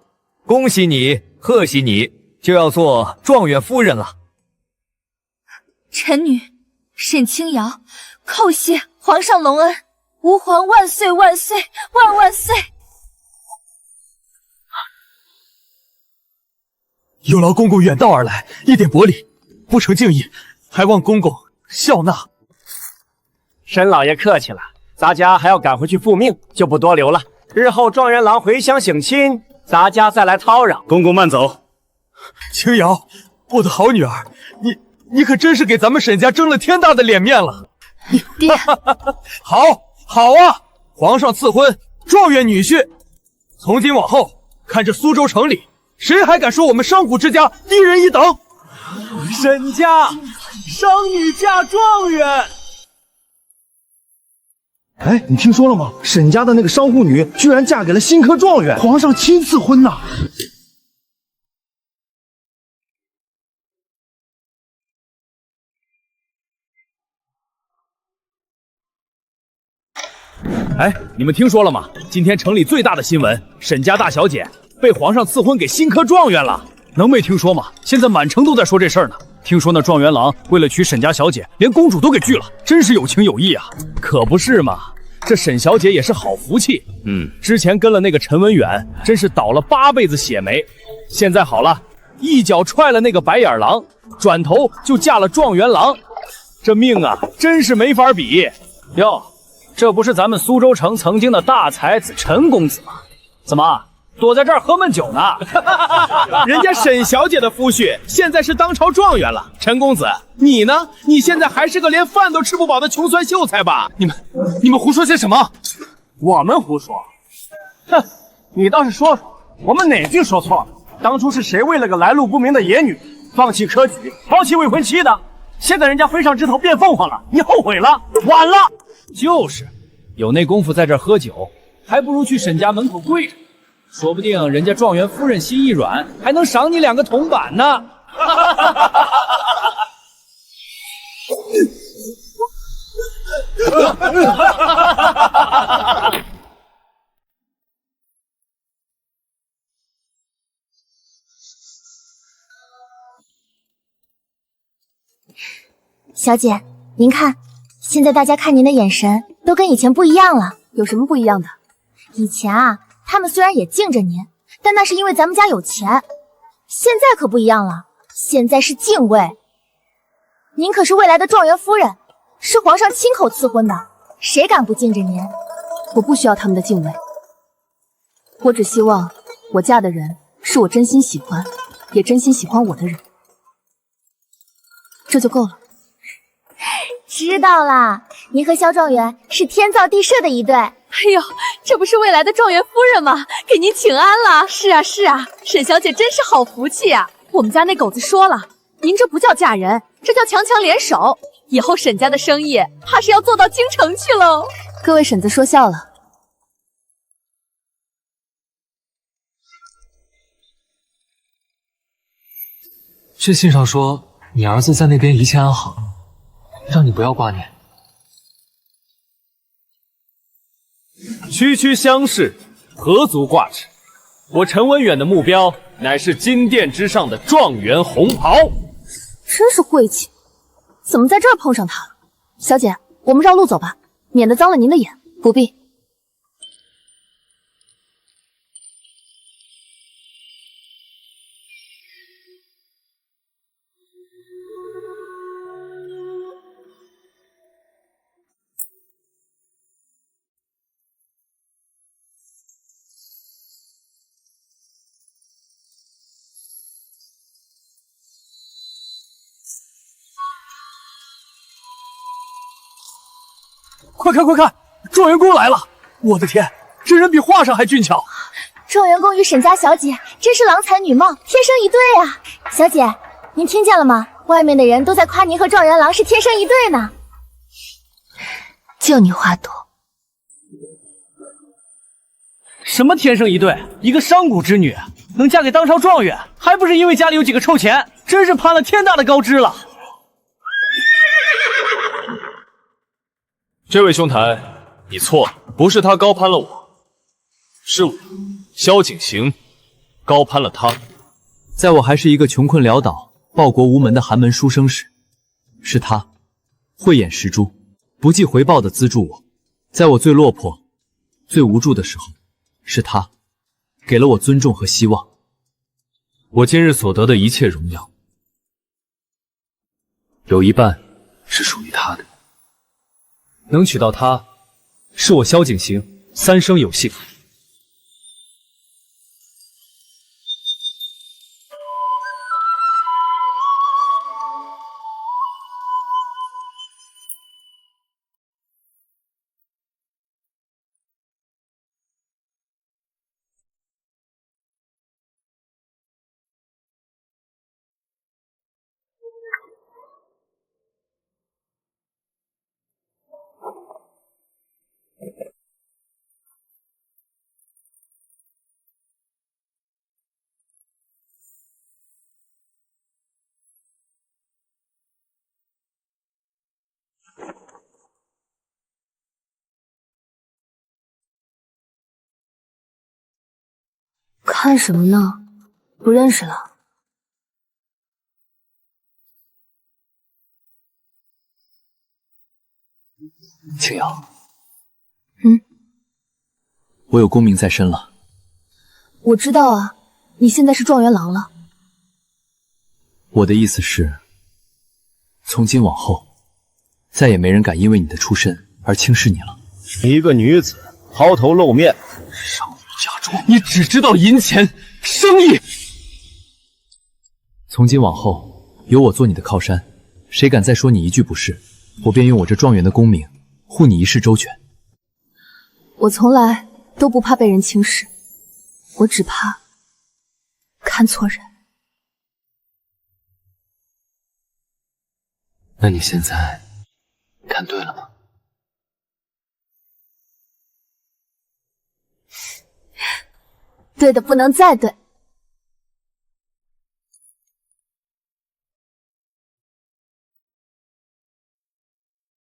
恭喜你，贺喜你，就要做状元夫人了。臣女沈清瑶叩谢皇上隆恩，吾皇万岁万岁万万岁！有劳公公远道而来，一点薄礼，不成敬意，还望公公笑纳。沈老爷客气了，咱家还要赶回去复命，就不多留了。日后状元郎回乡省亲，咱家再来叨扰。公公慢走。青瑶，我的好女儿，你可真是给咱们沈家争了天大的脸面了。爹，好啊！皇上赐婚，状元女婿。从今往后，看这苏州城里，谁还敢说我们商贾之家低人一等？沈家商女嫁状元。哎，你听说了吗？沈家的那个商户女居然嫁给了新科状元，皇上亲赐婚呐！哎，你们听说了吗？今天城里最大的新闻，沈家大小姐被皇上赐婚给新科状元了。能没听说吗？现在满城都在说这事儿呢。听说那状元郎为了娶沈家小姐，连公主都给拒了，真是有情有义啊！可不是嘛，这沈小姐也是好福气。之前跟了那个陈文远，真是倒了8辈子血霉。现在好了，一脚踹了那个白眼狼，转头就嫁了状元郎，这命啊，真是没法比哟。这不是咱们苏州城曾经的大才子陈公子吗？怎么躲在这儿喝闷酒呢？人家沈小姐的夫婿现在是当朝状元了。陈公子，你呢？你现在还是个连饭都吃不饱的穷酸秀才吧？你们胡说些什么？我们胡说？哼，你倒是说说，我们哪句说错了？当初是谁为了个来路不明的野女，放弃科举，抛弃未婚妻的？现在人家飞上枝头变凤凰了，你后悔了？晚了！就是有那功夫在这儿喝酒，还不如去沈家门口跪着，说不定人家状元夫人心一软，还能赏你2个铜板呢。小姐，您看，现在大家看您的眼神都跟以前不一样了。有什么不一样的？以前啊，他们虽然也敬着您，但那是因为咱们家有钱。现在可不一样了，现在是敬畏。您可是未来的状元夫人，是皇上亲口赐婚的，谁敢不敬着您？我不需要他们的敬畏，我只希望我嫁的人是我真心喜欢，也真心喜欢我的人，这就够了。知道啦，您和萧状元是天造地设的一对。哎呦，这不是未来的状元夫人吗？给您请安了。是啊，是啊，沈小姐真是好福气啊！我们家那狗子说了，您这不叫嫁人，这叫强强联手。以后沈家的生意怕是要做到京城去喽。各位婶子说笑了。这信上说你儿子在那边一切安好，让你不要挂念。区区乡试，何足挂齿？我陈文远的目标乃是金殿之上的状元红袍。真是晦气，怎么在这儿碰上他了？小姐，我们绕路走吧，免得脏了您的眼。不必。快看快看，状元公来了！我的天，这人比画上还俊俏。状元公与沈家小姐真是郎才女貌，天生一对啊！小姐，您听见了吗？外面的人都在夸您和状元郎是天生一对呢。就你话多。什么天生一对？一个商贾之女能嫁给当朝状元，还不是因为家里有几个臭钱？真是攀了天大的高枝了。这位兄台，你错了，不是他高攀了我，是我萧景行高攀了他。在我还是一个穷困潦倒、报国无门的寒门书生时，是他慧眼识珠，不计回报地资助我；在我最落魄、最无助的时候，是他给了我尊重和希望。我今日所得的一切荣耀，有一半是属于他的。能娶到她，是我萧景行三生有幸。看什么呢？不认识了。青瑶，嗯，我有功名在身了。我知道啊，你现在是状元郎了。我的意思是，从今往后，再也没人敢因为你的出身而轻视你了。一个女子抛头露面，少女家中，你只知道银钱、生意。从今往后，有我做你的靠山，谁敢再说你一句不是，我便用我这状元的功名护你一世周全。我从来都不怕被人轻视，我只怕看错人。那你现在看对了吗？对的不能再对。